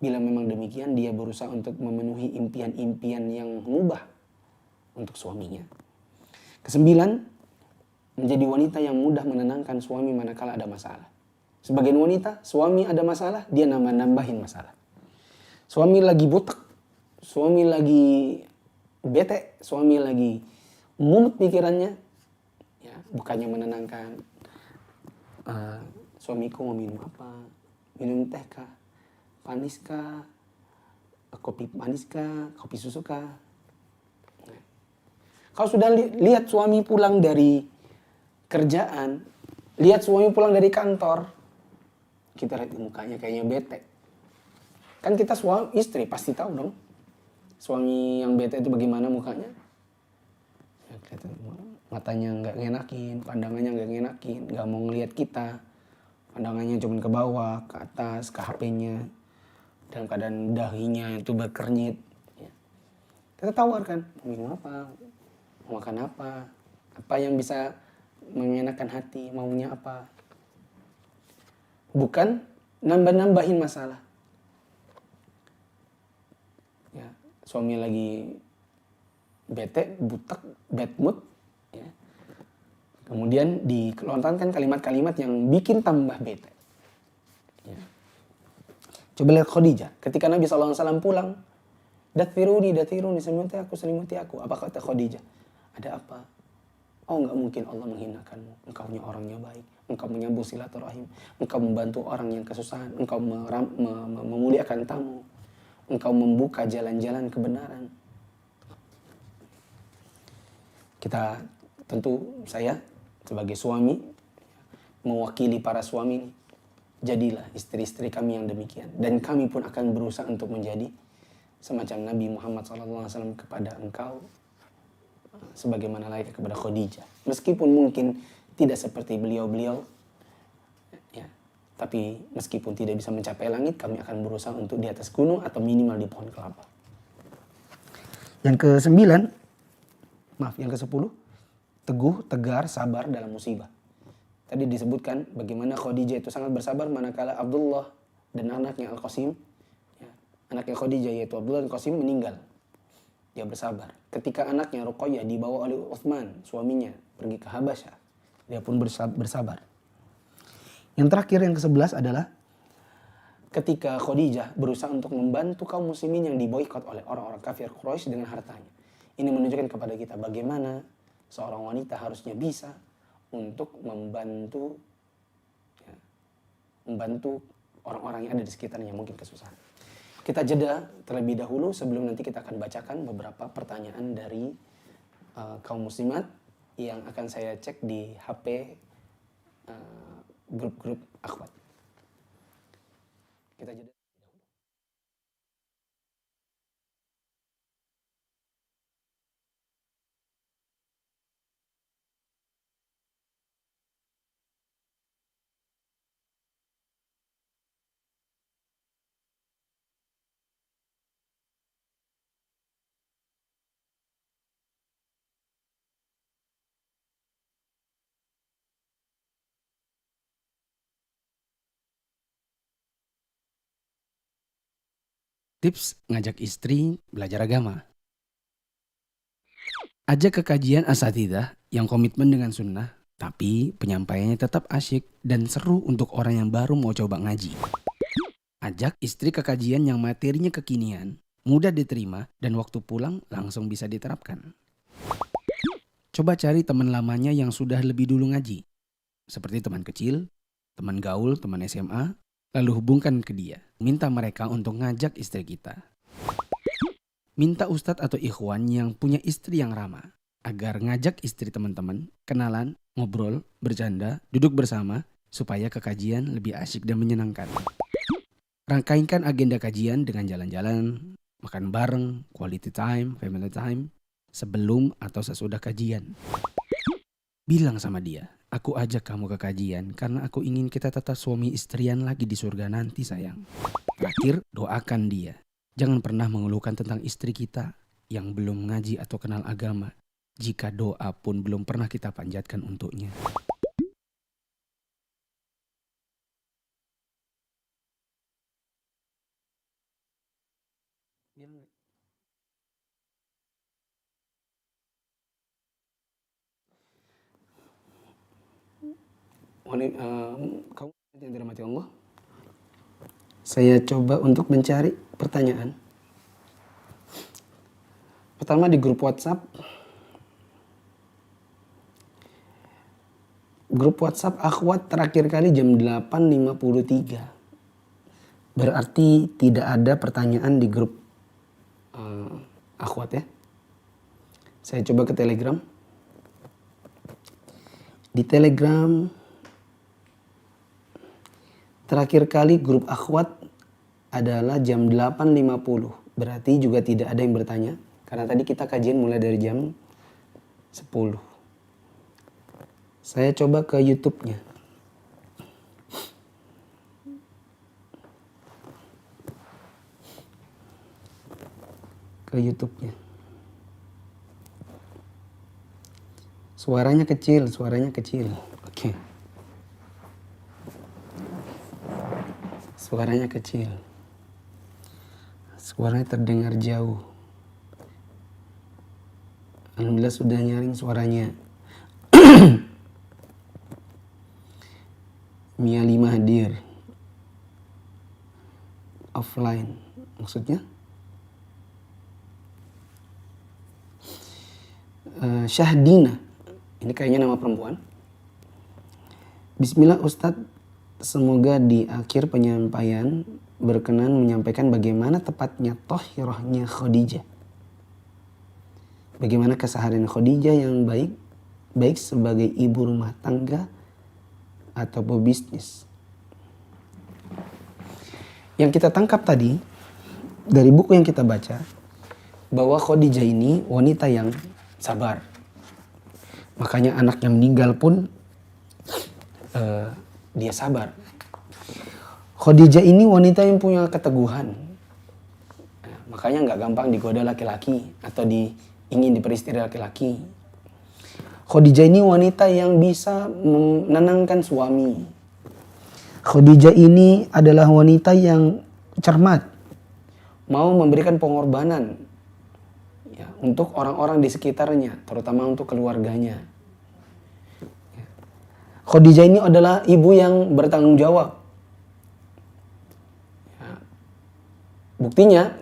bila memang demikian dia berusaha untuk memenuhi impian-impian yang mubah untuk suaminya. Kesembilan, menjadi wanita yang mudah menenangkan suami manakala ada masalah. Sebagian wanita, suami ada masalah, dia nambah-nambahin masalah. Suami lagi butek, suami lagi bete, suami lagi mumet pikirannya, ya, bukannya menenangkan. Suamiku mau minum apa? Minum teh kah? Panis kah? Kopi manis kah? Kopi susu kah? Nah. Kalau sudah lihat suami pulang dari kerjaan, lihat suami pulang dari kantor, kita lihat mukanya kayaknya bete. Kan kita suami istri pasti tahu dong. Suami yang bete itu bagaimana mukanya? Ya, kelihatan matanya nggak ngenakin, pandangannya nggak ngenakin, nggak mau ngelihat kita. Pandangannya cuma ke bawah, ke atas, ke HP-nya. Dalam keadaan dahinya itu berkernyit. Ya. Kita tawarkan, mau minum apa? Mau makan apa? Apa yang bisa mengenakan hati, maunya apa? Bukan nambah-nambahin masalah. Ya, suami lagi bete, butek, bad mood. Ya. Kemudian dikelontarkan kalimat-kalimat yang bikin tambah bete. Ya. Coba lihat Khadijah. Ketika Nabi SAW pulang, dathiruni, selimuti aku. Apa kata Khadijah? Ada apa? Oh, enggak mungkin Allah menghinakanmu. Engkau orangnya baik. Engkau menyambung silaturahim. Engkau membantu orang yang kesusahan. Engkau memuliakan tamu. Engkau membuka jalan-jalan kebenaran. Kita tentu saya sebagai suami mewakili para suami ini. Jadilah istri-istri kami yang demikian. Dan kami pun akan berusaha untuk menjadi semacam Nabi Muhammad SAW kepada engkau. Sebagaimana layaknya kepada Khadijah. Meskipun mungkin tidak seperti beliau-beliau. Ya, tapi meskipun tidak bisa mencapai langit, kami akan berusaha untuk di atas gunung atau minimal di pohon kelapa. Yang ke-9, yang ke-10, teguh, tegar, sabar dalam musibah. Tadi disebutkan bagaimana Khadijah itu sangat bersabar manakala Abdullah dan anaknya Al-Qasim, ya, anaknya Khadijah yaitu Abdullah dan Qasim meninggal. Dia bersabar. Ketika anaknya Ruqayyah dibawa oleh Utsman, suaminya, pergi ke Habasyah, dia pun bersabar. Yang terakhir, yang ke-11 adalah ketika Khadijah berusaha untuk membantu kaum muslimin yang diboikot oleh orang-orang kafir Quraisy dengan hartanya. Ini menunjukkan kepada kita bagaimana seorang wanita harusnya bisa untuk membantu orang-orang yang ada di sekitarnya mungkin kesusahan. Kita jeda terlebih dahulu sebelum nanti kita akan bacakan beberapa pertanyaan dari kaum muslimat yang akan saya cek di HP grup-grup akhwat. Kita jeda. Tips ngajak istri belajar agama. Ajak ke kajian asatidzah yang komitmen dengan sunnah, tapi penyampaiannya tetap asyik dan seru untuk orang yang baru mau coba ngaji. Ajak istri ke kajian yang materinya kekinian, mudah diterima, dan waktu pulang langsung bisa diterapkan. Coba cari teman lamanya yang sudah lebih dulu ngaji, seperti teman kecil, teman gaul, teman SMA, lalu hubungkan ke dia. Minta mereka untuk ngajak istri kita. Minta ustadz atau ikhwan yang punya istri yang ramah, agar ngajak istri teman-teman, kenalan, ngobrol, bercanda, duduk bersama, supaya kekajian lebih asyik dan menyenangkan. Rangkaikan agenda kajian dengan jalan-jalan, makan bareng, quality time, family time, sebelum atau sesudah kajian. Bilang sama dia, aku ajak kamu ke kajian karena aku ingin kita tetap suami istrian lagi di surga nanti sayang. Terakhir, doakan dia. Jangan pernah mengeluhkan tentang istri kita yang belum ngaji atau kenal agama, jika doa pun belum pernah kita panjatkan untuknya. Kamu yang tidak dirahmati Allah. Saya coba untuk mencari pertanyaan. Pertama di grup WhatsApp. Grup WhatsApp akhwat terakhir kali jam 8.53. Berarti tidak ada pertanyaan di grup akhwat ya. Saya coba ke Telegram. Di Telegram terakhir kali grup akhwat adalah jam 8.50. Berarti juga tidak ada yang bertanya. Karena tadi kita kajian mulai dari jam 10. Saya coba ke YouTube-nya. Ke YouTube-nya. Suaranya kecil. Oke. Suaranya kecil. Suaranya terdengar jauh. Alhamdulillah sudah nyaring suaranya. Mia 5 hadir. Offline. Maksudnya? Syahdina. Ini kayaknya nama perempuan. Bismillah Ustadz. Semoga di akhir penyampaian berkenan menyampaikan bagaimana tepatnya tohirahnya Khadijah. Bagaimana keseharian Khadijah yang baik sebagai ibu rumah tangga atau pebisnis. Yang kita tangkap tadi dari buku yang kita baca bahwa Khadijah ini wanita yang sabar. Makanya anaknya meninggal pun dia sabar. Khadijah ini wanita yang punya keteguhan. Makanya nggak gampang digoda laki-laki atau ingin diperistri laki-laki. Khadijah ini wanita yang bisa menenangkan suami. Khadijah ini adalah wanita yang cermat. Mau memberikan pengorbanan ya, untuk orang-orang di sekitarnya, terutama untuk keluarganya. Khadijah ini adalah ibu yang bertanggung jawab. Ya. Buktinya,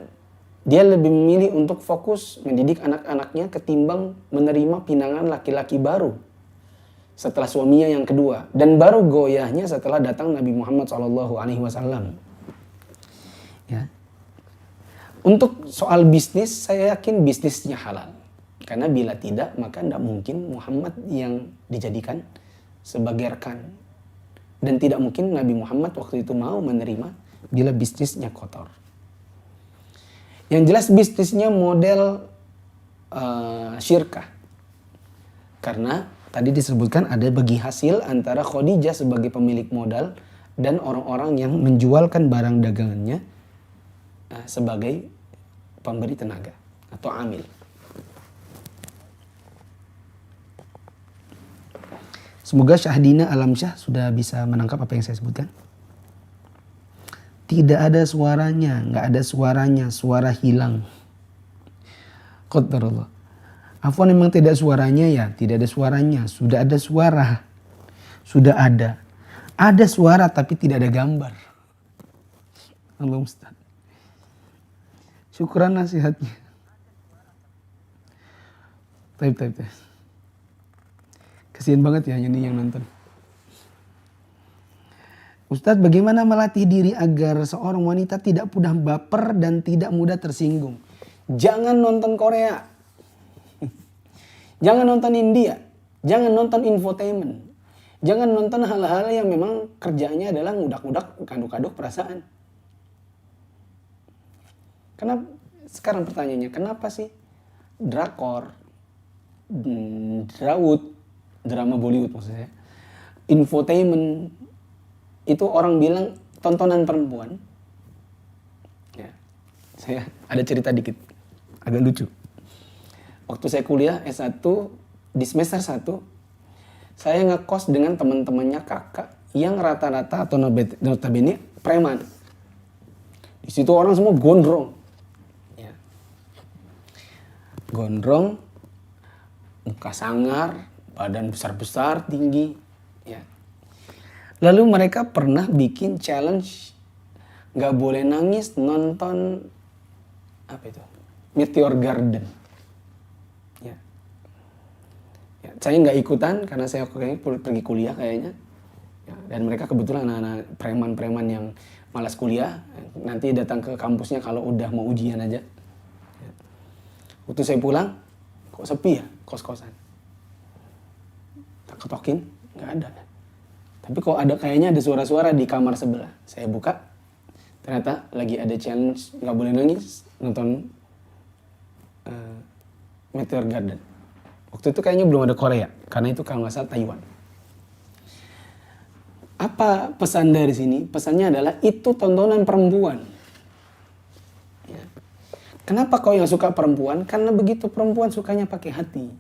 dia lebih memilih untuk fokus mendidik anak-anaknya ketimbang menerima pinangan laki-laki baru setelah suaminya yang kedua. Dan baru goyahnya setelah datang Nabi Muhammad SAW. Ya. Untuk soal bisnis, saya yakin bisnisnya halal. Karena bila tidak, maka tidak mungkin Muhammad yang dijadikan sebagai rekan. Dan tidak mungkin Nabi Muhammad waktu itu mau menerima bila bisnisnya kotor. Yang jelas bisnisnya model syirkah. Karena tadi disebutkan ada bagi hasil antara Khadijah sebagai pemilik modal dan orang-orang yang menjualkan barang dagangannya sebagai pemberi tenaga atau amil. Semoga Syahdina Alamsyah sudah bisa menangkap apa yang saya sebutkan. Tidak ada suaranya, nggak ada suaranya, suara hilang. Qadarullah. Afwan memang tidak suaranya ya, tidak ada suaranya. Sudah ada suara, sudah ada. Ada suara tapi tidak ada gambar. Allah Ustaz. Syukuran nasihatnya. Taib. Kasian banget ya ini yang nonton. Ustadz, bagaimana melatih diri agar seorang wanita tidak mudah baper dan tidak mudah tersinggung? Jangan nonton Korea. Jangan nonton India. Jangan nonton infotainment. Jangan nonton hal-hal yang memang kerjanya adalah ngudak-ngudak, kaduk-kaduk perasaan. Kenapa? Sekarang pertanyaannya, kenapa sih drakor, drama Bollywood maksudnya, infotainment, itu orang bilang tontonan perempuan. Ya, saya ada cerita dikit, agak lucu. Waktu saya kuliah S1, di semester 1, saya ngekos dengan teman-temannya kakak yang rata-rata atau notabene preman. Di situ orang semua gondrong. Ya. Gondrong, muka sangar, badan besar-besar, tinggi. Ya. Lalu mereka pernah bikin challenge nggak boleh nangis nonton apa itu? Meteor Garden. Ya. Ya, saya nggak ikutan karena saya kayaknya pergi kuliah kayaknya. Ya, dan mereka kebetulan anak-anak preman-preman yang malas kuliah, nanti datang ke kampusnya kalau udah mau ujian aja. Ya. Waktu saya pulang, kok sepi ya kos-kosan. Tak ketokin, nggak ada. Tapi kok ada kayaknya ada suara-suara di kamar sebelah. Saya buka, ternyata lagi ada challenge nggak boleh nangis nonton Meteor Garden. Waktu itu kayaknya belum ada Korea, karena itu kalau nggak salah Taiwan. Apa pesan dari sini? Pesannya adalah itu tontonan perempuan. Ya. Kenapa kau yang suka perempuan? Karena begitu perempuan sukanya pakai hati.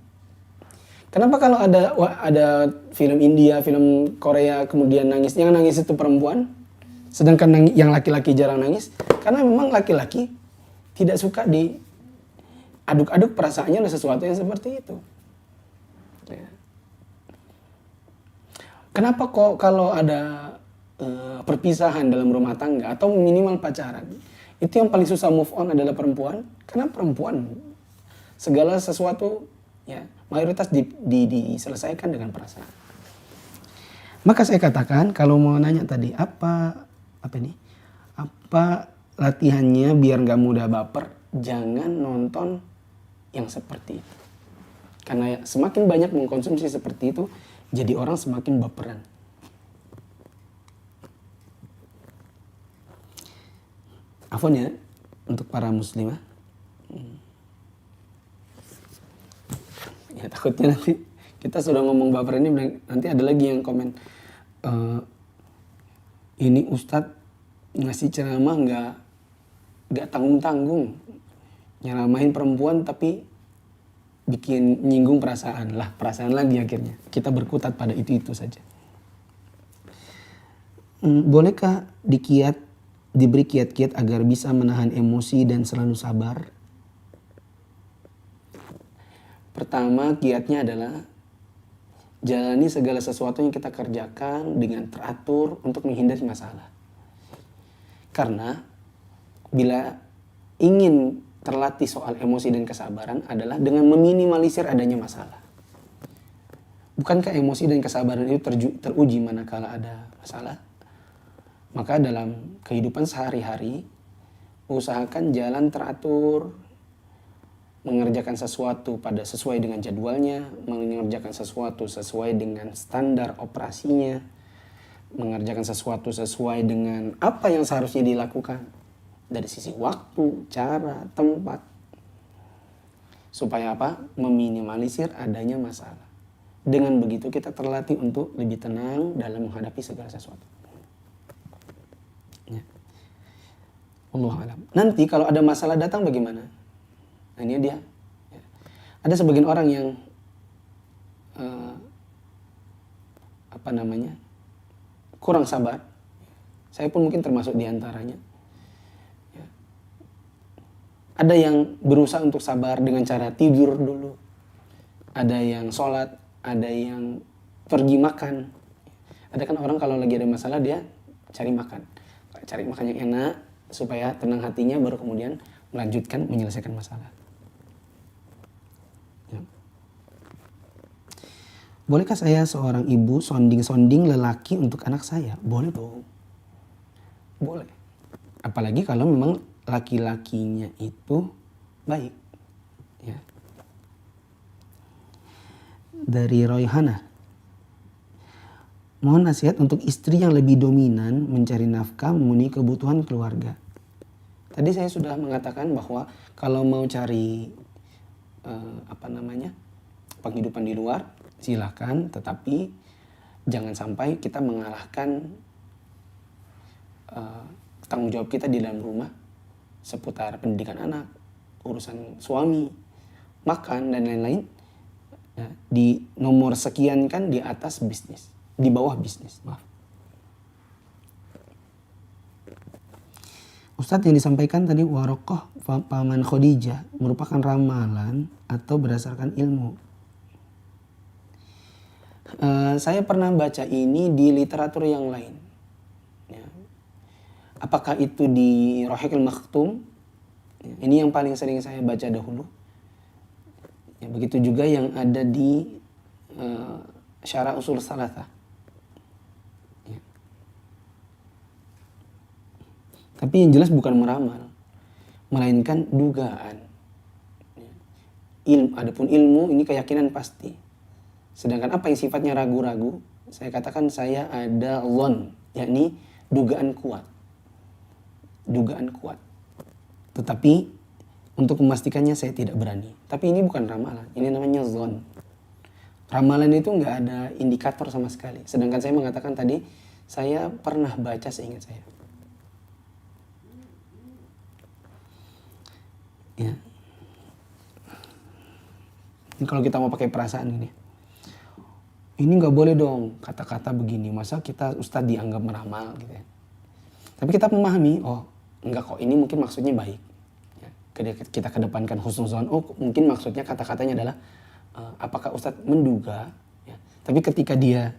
Kenapa kalau ada film India, film Korea kemudian nangis, yang nangis itu perempuan, sedangkan yang laki-laki jarang nangis? Karena memang laki-laki tidak suka diaduk-aduk perasaannya oleh sesuatu yang seperti itu. Ya. Kenapa kok kalau ada perpisahan dalam rumah tangga atau minimal pacaran, itu yang paling susah move on adalah perempuan? Karena perempuan segala sesuatu ya mayoritas diselesaikan dengan perasaan. Maka saya katakan kalau mau nanya tadi apa latihannya biar nggak mudah baper, jangan nonton yang seperti itu. Karena semakin banyak mengkonsumsi seperti itu, jadi orang semakin baperan. Afwan ya untuk para muslimah. Ya takutnya nanti kita sudah ngomong baper ini, nanti ada lagi yang komen, ini Ustadz ngasih ceramah nggak tanggung-tanggung, nyeramahin perempuan tapi bikin nyinggung perasaan. Lah perasaan lagi akhirnya. Kita berkutat pada itu saja. Bolehkah diberi kiat-kiat agar bisa menahan emosi dan selalu sabar? Pertama, kiatnya adalah jalani segala sesuatu yang kita kerjakan dengan teratur untuk menghindari masalah. Karena bila ingin terlatih soal emosi dan kesabaran adalah dengan meminimalisir adanya masalah. Bukankah emosi dan kesabaran itu teruji manakala ada masalah? Maka dalam kehidupan sehari-hari, usahakan jalan teratur, mengerjakan sesuatu sesuai dengan jadwalnya, mengerjakan sesuatu sesuai dengan standar operasinya, mengerjakan sesuatu sesuai dengan apa yang seharusnya dilakukan. Dari sisi waktu, cara, tempat. Supaya apa? Meminimalisir adanya masalah. Dengan begitu kita terlatih untuk lebih tenang dalam menghadapi segala sesuatu. Ya. Wallahu a'lam. Nanti kalau ada masalah datang bagaimana? Nah ini dia. Ya. Ada sebagian orang yang kurang sabar. Saya pun mungkin termasuk diantaranya. Ada yang berusaha untuk sabar dengan cara tidur dulu. Ada yang sholat, ada yang pergi makan. Ada kan orang kalau lagi ada masalah dia cari makan. Cari makan yang enak supaya tenang hatinya baru kemudian melanjutkan menyelesaikan masalah. Ya. Bolehkah saya seorang ibu sonding-sonding lelaki untuk anak saya? Boleh dong. Boleh. Apalagi kalau memang laki-lakinya itu baik. Ya. Dari Royhana. Mohon nasihat untuk istri yang lebih dominan mencari nafkah memenuhi kebutuhan keluarga. Tadi saya sudah mengatakan bahwa kalau mau cari penghidupan di luar silakan, tetapi jangan sampai kita mengalahkan tanggung jawab kita di dalam rumah seputar pendidikan anak, urusan suami, makan dan lain-lain. Ya, di nomor sekian kan di atas bisnis, di bawah bisnis. Maaf. Ustadz yang disampaikan tadi Warokoh paman Khadijah merupakan ramalan atau berdasarkan ilmu? Saya pernah baca ini di literatur yang lain. Ya. Apakah itu di Rahiqul Maktum? Ya, ini yang paling sering saya baca dahulu. Ya, begitu juga yang ada di Syarah Usul Salatah. Ya. Tapi yang jelas bukan meramal, melainkan dugaan. Adapun ilmu ini keyakinan pasti. Sedangkan apa yang sifatnya ragu-ragu, saya katakan saya ada dhon, yakni dugaan kuat. Dugaan kuat. Tetapi untuk memastikannya saya tidak berani. Tapi ini bukan ramalan, ini namanya dhon. Ramalan itu nggak ada indikator sama sekali. Sedangkan saya mengatakan tadi, saya pernah baca seingat saya. Ya. Ini kalau kita mau pakai perasaan ini. Ini nggak boleh dong kata-kata begini. Masa kita ustadz dianggap meramal gitu ya. Tapi kita memahami, oh enggak kok, ini mungkin maksudnya baik. Ya, kita kedepankan husnuzon. Oh mungkin maksudnya kata-katanya adalah apakah ustadz menduga. Ya. Tapi ketika dia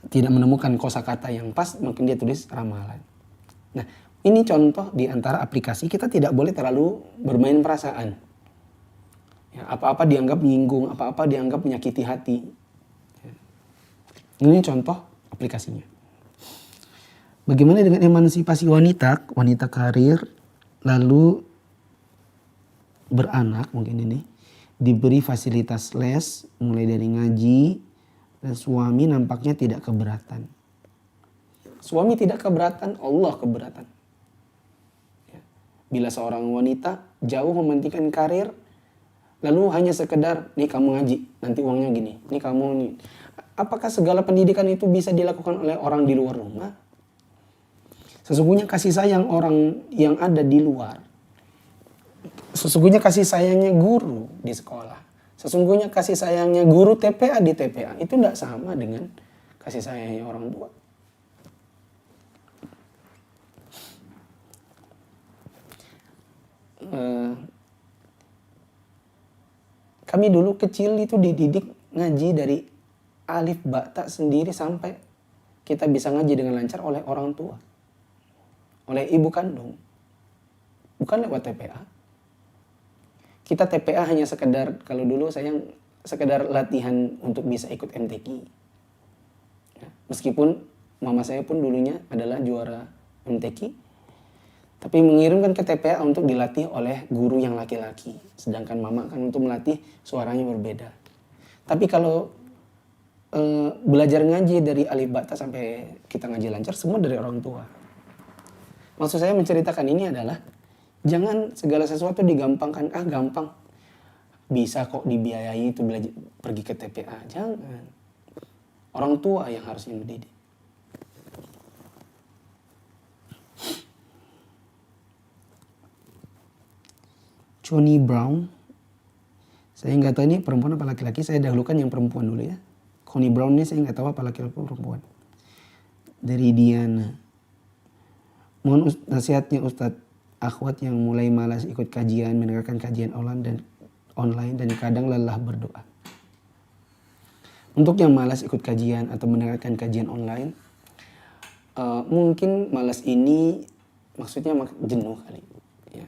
tidak menemukan kosakata yang pas, mungkin dia tulis ramalan. Nah ini contoh di antara aplikasi, kita tidak boleh terlalu bermain perasaan. Ya, apa-apa dianggap menyinggung, apa-apa dianggap menyakiti hati. Ini contoh aplikasinya. Bagaimana dengan emansipasi wanita, wanita karir, lalu beranak mungkin ini, diberi fasilitas les, mulai dari ngaji, dan suami nampaknya tidak keberatan. Suami tidak keberatan, Allah keberatan. Ya. Bila seorang wanita jauh mementingkan karir, lalu hanya sekedar, nih kamu ngaji, nanti uangnya gini, nih kamu nih. Apakah segala pendidikan itu bisa dilakukan oleh orang di luar rumah? Sesungguhnya kasih sayang orang yang ada di luar. Sesungguhnya kasih sayangnya guru di sekolah. Sesungguhnya kasih sayangnya guru TPA di TPA. Itu tidak sama dengan kasih sayangnya orang tua. Kami dulu kecil itu dididik ngaji dari alif ba ta sendiri sampai kita bisa ngaji dengan lancar oleh orang tua. Oleh ibu kandung. Bukan lewat TPA. Kita TPA hanya sekedar, kalau dulu saya sekedar latihan untuk bisa ikut MTQ. Ya, meskipun mama saya pun dulunya adalah juara MTQ. Tapi mengirimkan ke TPA untuk dilatih oleh guru yang laki-laki. Sedangkan mama kan untuk melatih suaranya berbeda. Tapi kalau belajar ngaji dari alif ba ta sampai kita ngaji lancar, semua dari orang tua. Maksud saya menceritakan ini adalah jangan segala sesuatu digampangkan. Ah gampang, bisa kok dibiayai itu belajar pergi ke TPA. Jangan. Orang tua yang harusnya mendidik. Connie Brown, saya nggak tahu ini perempuan apa laki-laki. Saya dahulukan yang perempuan dulu ya. Connie Brown ini saya nggak tahu apa laki-laki atau perempuan. Dari Diana. Mohon nasihatnya Ustadz, akhwat yang mulai malas ikut kajian, mendengarkan kajian online dan kadang lelah berdoa. Untuk yang malas ikut kajian atau mendengarkan kajian online, mungkin malas ini maksudnya jenuh kali. Ya.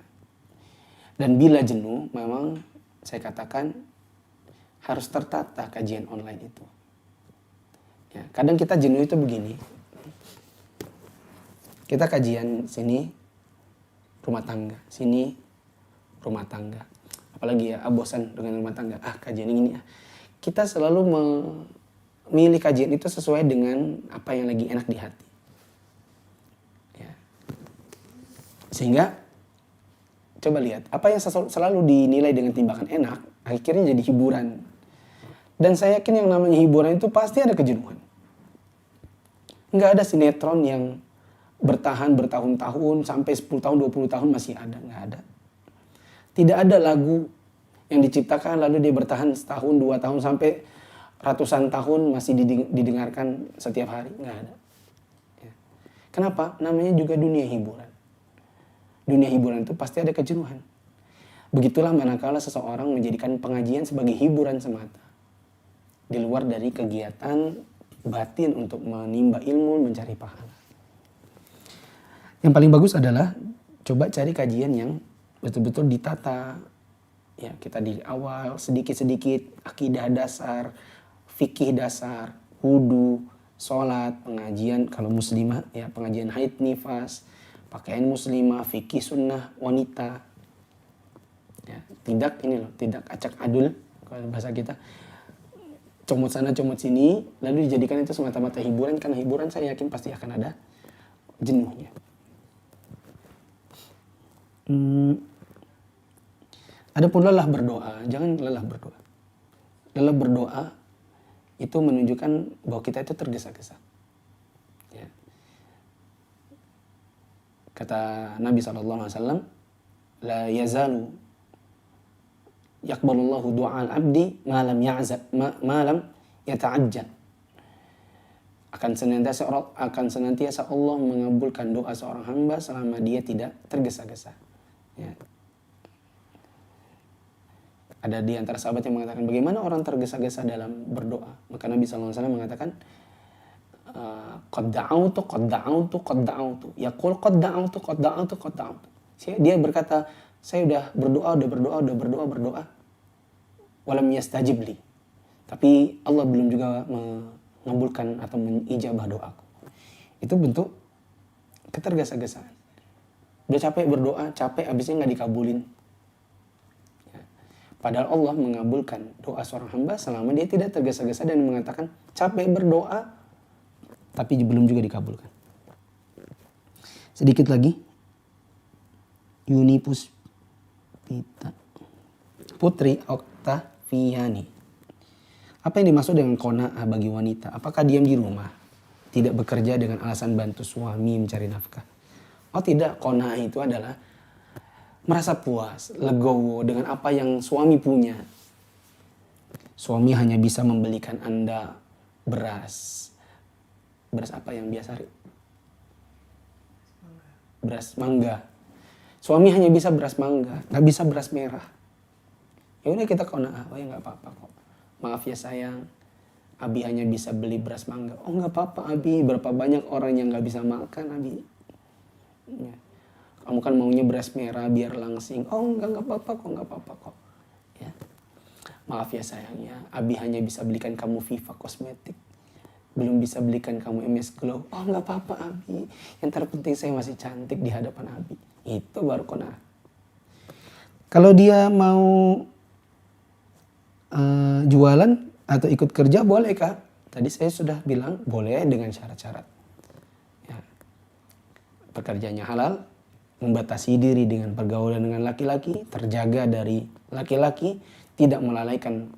Dan bila jenuh, memang saya katakan harus tertata kajian online itu. Ya, kadang kita jenuh itu begini. Kita kajian sini rumah tangga, sini rumah tangga. Apalagi ya bosan dengan rumah tangga. Kajian ini ya. Kita selalu memilih kajian itu sesuai dengan apa yang lagi enak di hati. Ya. Sehingga coba lihat, apa yang selalu dinilai dengan timbangan enak, akhirnya jadi hiburan. Dan saya yakin yang namanya hiburan itu pasti ada kejenuhan. Nggak ada sinetron yang bertahan bertahun-tahun, sampai 10 tahun, 20 tahun masih ada. Nggak ada. Tidak ada lagu yang diciptakan lalu dia bertahan setahun, 2 tahun, sampai ratusan tahun masih didengarkan setiap hari. Nggak ada. Ya. Kenapa? Namanya juga dunia hiburan. Dunia hiburan itu pasti ada kejenuhan. Begitulah manakala seseorang menjadikan pengajian sebagai hiburan semata. di luar dari kegiatan batin untuk menimba ilmu, mencari pahala. Yang paling bagus adalah coba cari kajian yang betul-betul ditata. Ya, kita di awal sedikit-sedikit akidah dasar, fikih dasar, wudu, sholat, pengajian kalau muslimah, ya pengajian haid nifas, pakaian muslimah, fikih sunnah wanita. Ya, tidak acak adul kalau bahasa kita. Comot sana comot sini, lalu dijadikan itu semata-mata hiburan, karena hiburan saya yakin pasti akan ada jenuhnya. Adapun lelah berdoa, jangan lelah berdoa. Lelah berdoa itu menunjukkan bahwa kita itu tergesa-gesa. Ya. Kata Nabi SAW, la yazalu yaqbalullahu du'al abdi malam yata'ajjal. Akan senantiasa Allah mengabulkan doa seorang hamba selama dia tidak tergesa-gesa. Ya. Ada di antara sahabat yang mengatakan, bagaimana orang tergesa-gesa dalam berdoa? Maka Nabi SAW mengatakan, qad da'autu. Yaqul qad da'autu. Dia berkata, saya udah berdoa. Walam yastajib li. Tapi Allah belum juga mengabulkan atau mengijabah doaku. Itu bentuk ketergesa-gesaan. Udah capek berdoa, habisnya nggak dikabulin. Padahal Allah mengabulkan doa seorang hamba selama dia tidak tergesa-gesa dan mengatakan capek berdoa tapi belum juga dikabulkan. Sedikit lagi. Yuni Puspita. Putri Oktaviani. Apa yang dimaksud dengan qanaah bagi wanita? Apakah diam di rumah? Tidak bekerja dengan alasan bantu suami mencari nafkah? Oh tidak, qanaah itu adalah merasa puas, legowo dengan apa yang suami punya. Suami hanya bisa membelikan Anda beras. Beras apa yang biasa? Beras mangga. Suami hanya bisa beras mangga, nggak bisa beras merah. Ya udah kita qanaah, oh ya nggak apa-apa kok. Maaf ya sayang, Abi hanya bisa beli beras mangga. Oh nggak apa-apa Abi, berapa banyak orang yang nggak bisa makan Abi. Ya. Kamu kan maunya beras merah biar langsing. Oh nggak apa-apa kok. Ya. Maaf ya sayangnya, Abi hanya bisa belikan kamu Viva kosmetik. Belum bisa belikan kamu MS Glow. Oh nggak apa-apa Abi. Yang terpenting saya masih cantik di hadapan Abi. Itu baru qanaah. Kalau dia mau jualan atau ikut kerja boleh Kak. Tadi saya sudah bilang boleh dengan syarat-syarat. Ya. Pekerjaannya halal. Membatasi diri dengan pergaulan dengan laki-laki, terjaga dari laki-laki, tidak melalaikan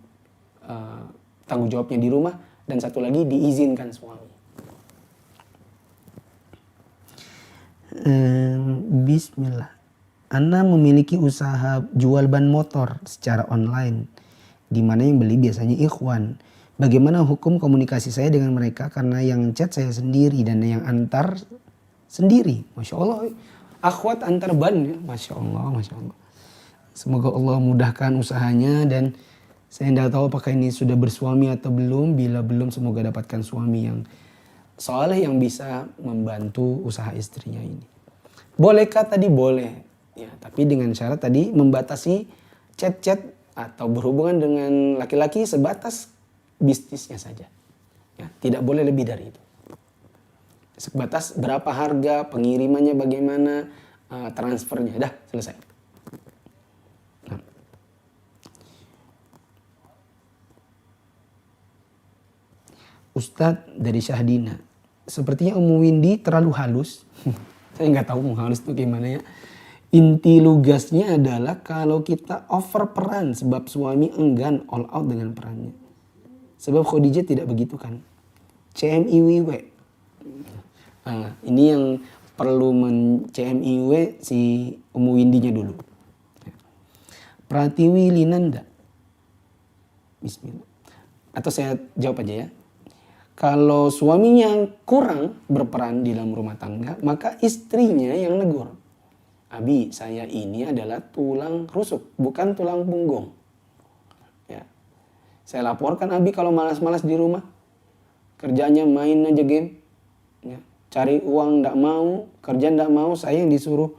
tanggung jawabnya di rumah, dan satu lagi diizinkan suami. Bismillah. Ana memiliki usaha jual ban motor secara online, di mana yang beli biasanya ikhwan. Bagaimana hukum komunikasi saya dengan mereka, karena yang chat saya sendiri dan yang antar sendiri. Masya Allah. Akhwat antar ban ya, Masya Allah. Semoga Allah mudahkan usahanya, dan saya tidak tahu apakah ini sudah bersuami atau belum. Bila belum, semoga dapatkan suami yang soleh yang bisa membantu usaha istrinya ini. Bolehkah tadi? Boleh. Ya, tapi dengan syarat tadi membatasi chat-chat atau berhubungan dengan laki-laki sebatas bisnisnya saja. Ya, tidak boleh lebih dari itu. Sebatas berapa harga, pengirimannya bagaimana, transfernya, dah selesai. Nah. Ustadz dari Syahdina, sepertinya Ummu Windy terlalu halus. Saya nggak tahu mau halus itu gimana ya. Inti lugasnya adalah kalau kita over peran sebab suami enggan all out dengan perannya. Sebab Khadijah tidak begitu kan. CMIWW. Nah, ini yang perlu CMIW si Ummu Windy-nya dulu. Pratiwi Linanda. Bismillah. Atau saya jawab aja ya. Kalau suaminya kurang berperan di dalam rumah tangga, maka istrinya yang negur. Abi, saya ini adalah tulang rusuk, bukan tulang punggung. Ya. Saya laporkan Abi kalau malas-malas di rumah. Kerjanya main aja game. Ya. Cari uang ndak mau, kerja ndak mau, saya yang disuruh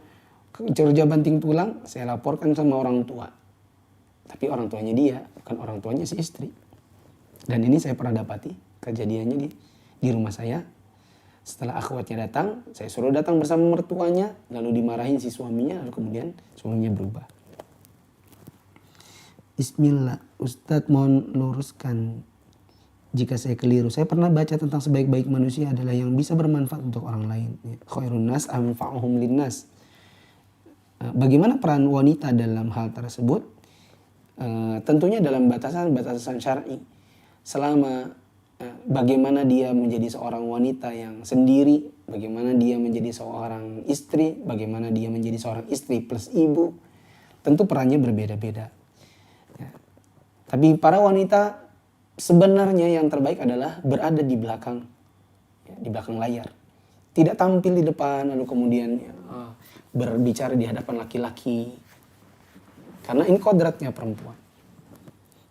kerja banting tulang, saya laporkan sama orang tua. Tapi orang tuanya dia, bukan orang tuanya si istri. Dan ini saya pernah dapati kejadiannya di rumah saya. Setelah akhwatnya datang, saya suruh datang bersama mertuanya, lalu dimarahin si suaminya, lalu kemudian suaminya berubah. Bismillah, Ustadz mohon luruskan jika saya keliru. Saya pernah baca tentang sebaik-baik manusia adalah yang bisa bermanfaat untuk orang lain. Khairun nas anfa'uhum linnas. Bagaimana peran wanita dalam hal tersebut? Tentunya dalam batasan syar'i. Selama bagaimana dia menjadi seorang wanita yang sendiri, bagaimana dia menjadi seorang istri, bagaimana dia menjadi seorang istri plus ibu, tentu perannya berbeda-beda. Ya. Tapi para wanita sebenarnya yang terbaik adalah berada di belakang, ya, di belakang layar. Tidak tampil di depan lalu kemudian berbicara di hadapan laki-laki. Karena ini kodratnya perempuan.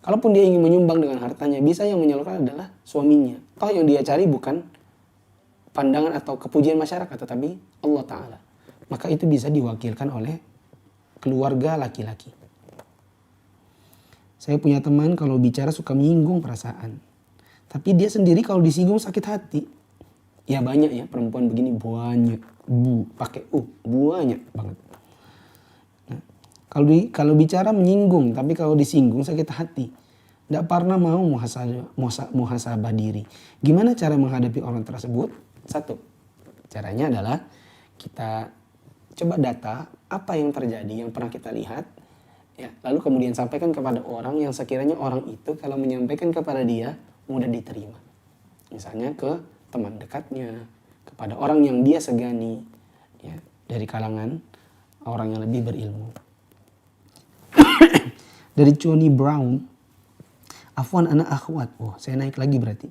Kalaupun dia ingin menyumbang dengan hartanya, bisa yang menyalurkan adalah suaminya. Toh yang dia cari bukan pandangan atau kepujian masyarakat, tetapi Allah Ta'ala. Maka itu bisa diwakilkan oleh keluarga laki-laki. Saya punya teman kalau bicara suka menyinggung perasaan. Tapi dia sendiri kalau disinggung sakit hati. Ya banyak ya perempuan begini, banyak. Pakai banyak banget. Kalau bicara menyinggung, tapi kalau disinggung sakit hati. Tidak pernah mau muhasabah diri. Gimana cara menghadapi orang tersebut? Satu, caranya adalah kita coba data apa yang terjadi, yang pernah kita lihat. Ya, lalu kemudian sampaikan kepada orang yang sekiranya orang itu kalau menyampaikan kepada dia mudah diterima. Misalnya ke teman dekatnya, kepada orang yang dia segani, ya, dari kalangan orang yang lebih berilmu. Dari Johnny Brown, afwan anak akhwat. Oh, saya naik lagi berarti.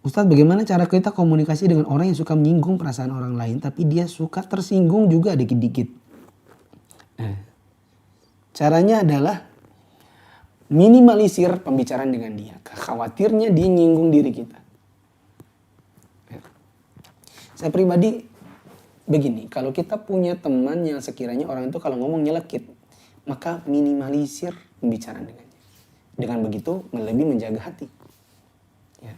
Ustadz, bagaimana cara kita komunikasi dengan orang yang suka menyinggung perasaan orang lain, tapi dia suka tersinggung juga dikit-dikit? Caranya adalah minimalisir pembicaraan dengan dia. Khawatirnya dia nyinggung diri kita. Saya pribadi begini, kalau kita punya teman yang sekiranya orang itu kalau ngomong nyelekit, maka minimalisir pembicaraan dengannya. Dengan begitu lebih menjaga hati. Ya.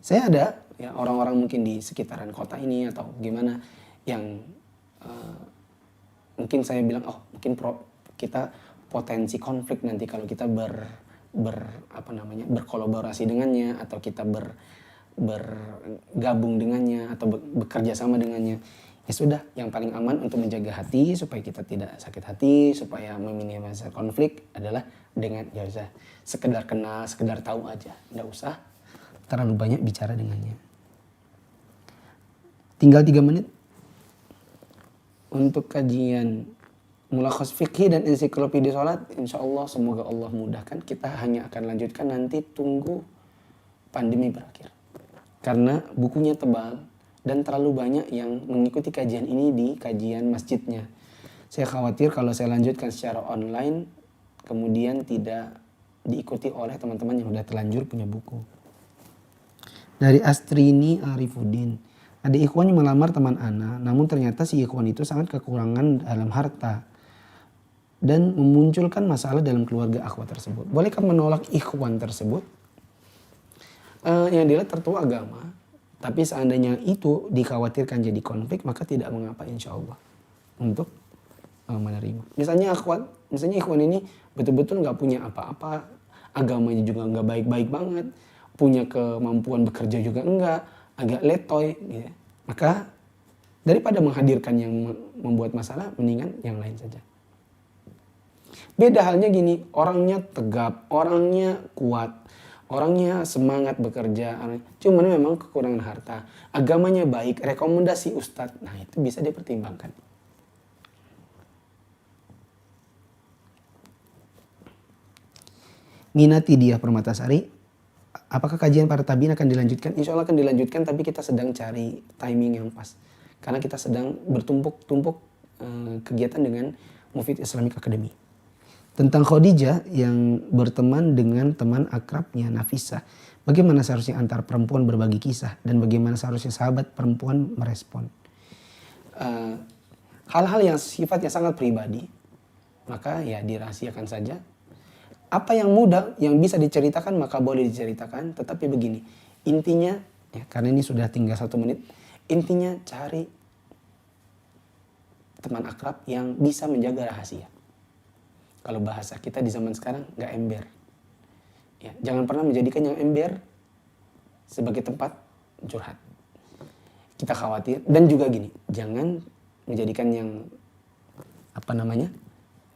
Saya ada ya orang-orang mungkin di sekitaran kota ini atau gimana yang mungkin saya bilang mungkin kita potensi konflik nanti kalau kita berkolaborasi dengannya atau kita bergabung dengannya atau bekerja sama dengannya. Ya sudah, yang paling aman untuk menjaga hati supaya kita tidak sakit hati, supaya meminimalisir konflik adalah dengan ya usah sekedar kenal, sekedar tahu aja, enggak usah terlalu banyak bicara dengannya. Tinggal 3 menit untuk kajian Mulakhas Fikhi dan Ensiklopedia Salat. Insya Allah semoga Allah mudahkan. Kita hanya akan lanjutkan nanti, tunggu pandemi berakhir. Karena bukunya tebal dan terlalu banyak yang mengikuti kajian ini di kajian masjidnya. Saya khawatir kalau saya lanjutkan secara online, kemudian tidak diikuti oleh teman-teman yang sudah terlanjur punya buku. Dari Astrini Arifuddin. Ada ikhwan yang melamar teman ana, namun ternyata si ikhwan itu sangat kekurangan dalam harta. Dan memunculkan masalah dalam keluarga akhwat tersebut. Bolehkah menolak ikhwan tersebut? Yang dilihat tertua agama. Tapi seandainya itu dikhawatirkan jadi konflik, maka tidak mengapa insya Allah untuk menerima. Misalnya ikhwan ini betul-betul nggak punya apa-apa, agamanya juga nggak baik-baik banget, punya kemampuan bekerja juga enggak, agak letoy, gitu. Maka daripada menghadirkan yang membuat masalah, mendingan yang lain saja. Beda halnya gini, orangnya tegap, orangnya kuat, orangnya semangat bekerja, cuman memang kekurangan harta. Agamanya baik, rekomendasi ustadz, nah itu bisa dipertimbangkan. Minati Diah Permatasari, apakah kajian para tabiin akan dilanjutkan? Insya Allah akan dilanjutkan, tapi kita sedang cari timing yang pas. Karena kita sedang bertumpuk-tumpuk kegiatan dengan Mufid Islamic Academy. tentang Khadijah yang berteman dengan teman akrabnya Nafisah. Bagaimana seharusnya antar perempuan berbagi kisah dan bagaimana seharusnya sahabat perempuan merespon. Hal-hal yang sifatnya sangat pribadi, maka ya dirahasiakan saja. Apa yang mudah yang bisa diceritakan maka boleh diceritakan, tetapi begini, intinya ya, karena ini sudah tinggal 1 menit, intinya cari teman akrab yang bisa menjaga rahasia. Kalau bahasa kita di zaman sekarang nggak ember. Ya, jangan pernah menjadikan yang ember sebagai tempat curhat. Kita khawatir dan juga gini, jangan menjadikan yang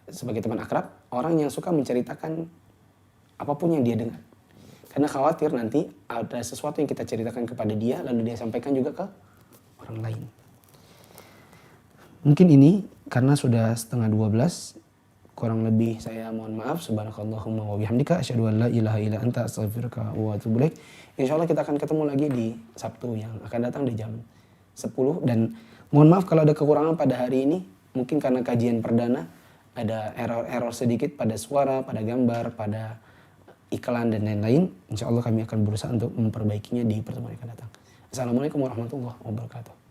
sebagai teman akrab orang yang suka menceritakan apapun yang dia dengar. Karena khawatir nanti ada sesuatu yang kita ceritakan kepada dia lalu dia sampaikan juga ke orang lain. Mungkin ini karena sudah 11:30, kurang lebih saya mohon maaf. Subhanakallahumma wa bihamdika asyhadu an la ilaha illa anta astaghfiruka wa atubu ilaik. Insyaallah kita akan ketemu lagi di Sabtu yang akan datang di jam 10 dan mohon maaf kalau ada kekurangan pada hari ini, mungkin karena kajian perdana ada error-error sedikit pada suara, pada gambar, pada iklan dan lain-lain. Insyaallah kami akan berusaha untuk memperbaikinya di pertemuan yang akan datang. Assalamualaikum warahmatullahi wabarakatuh.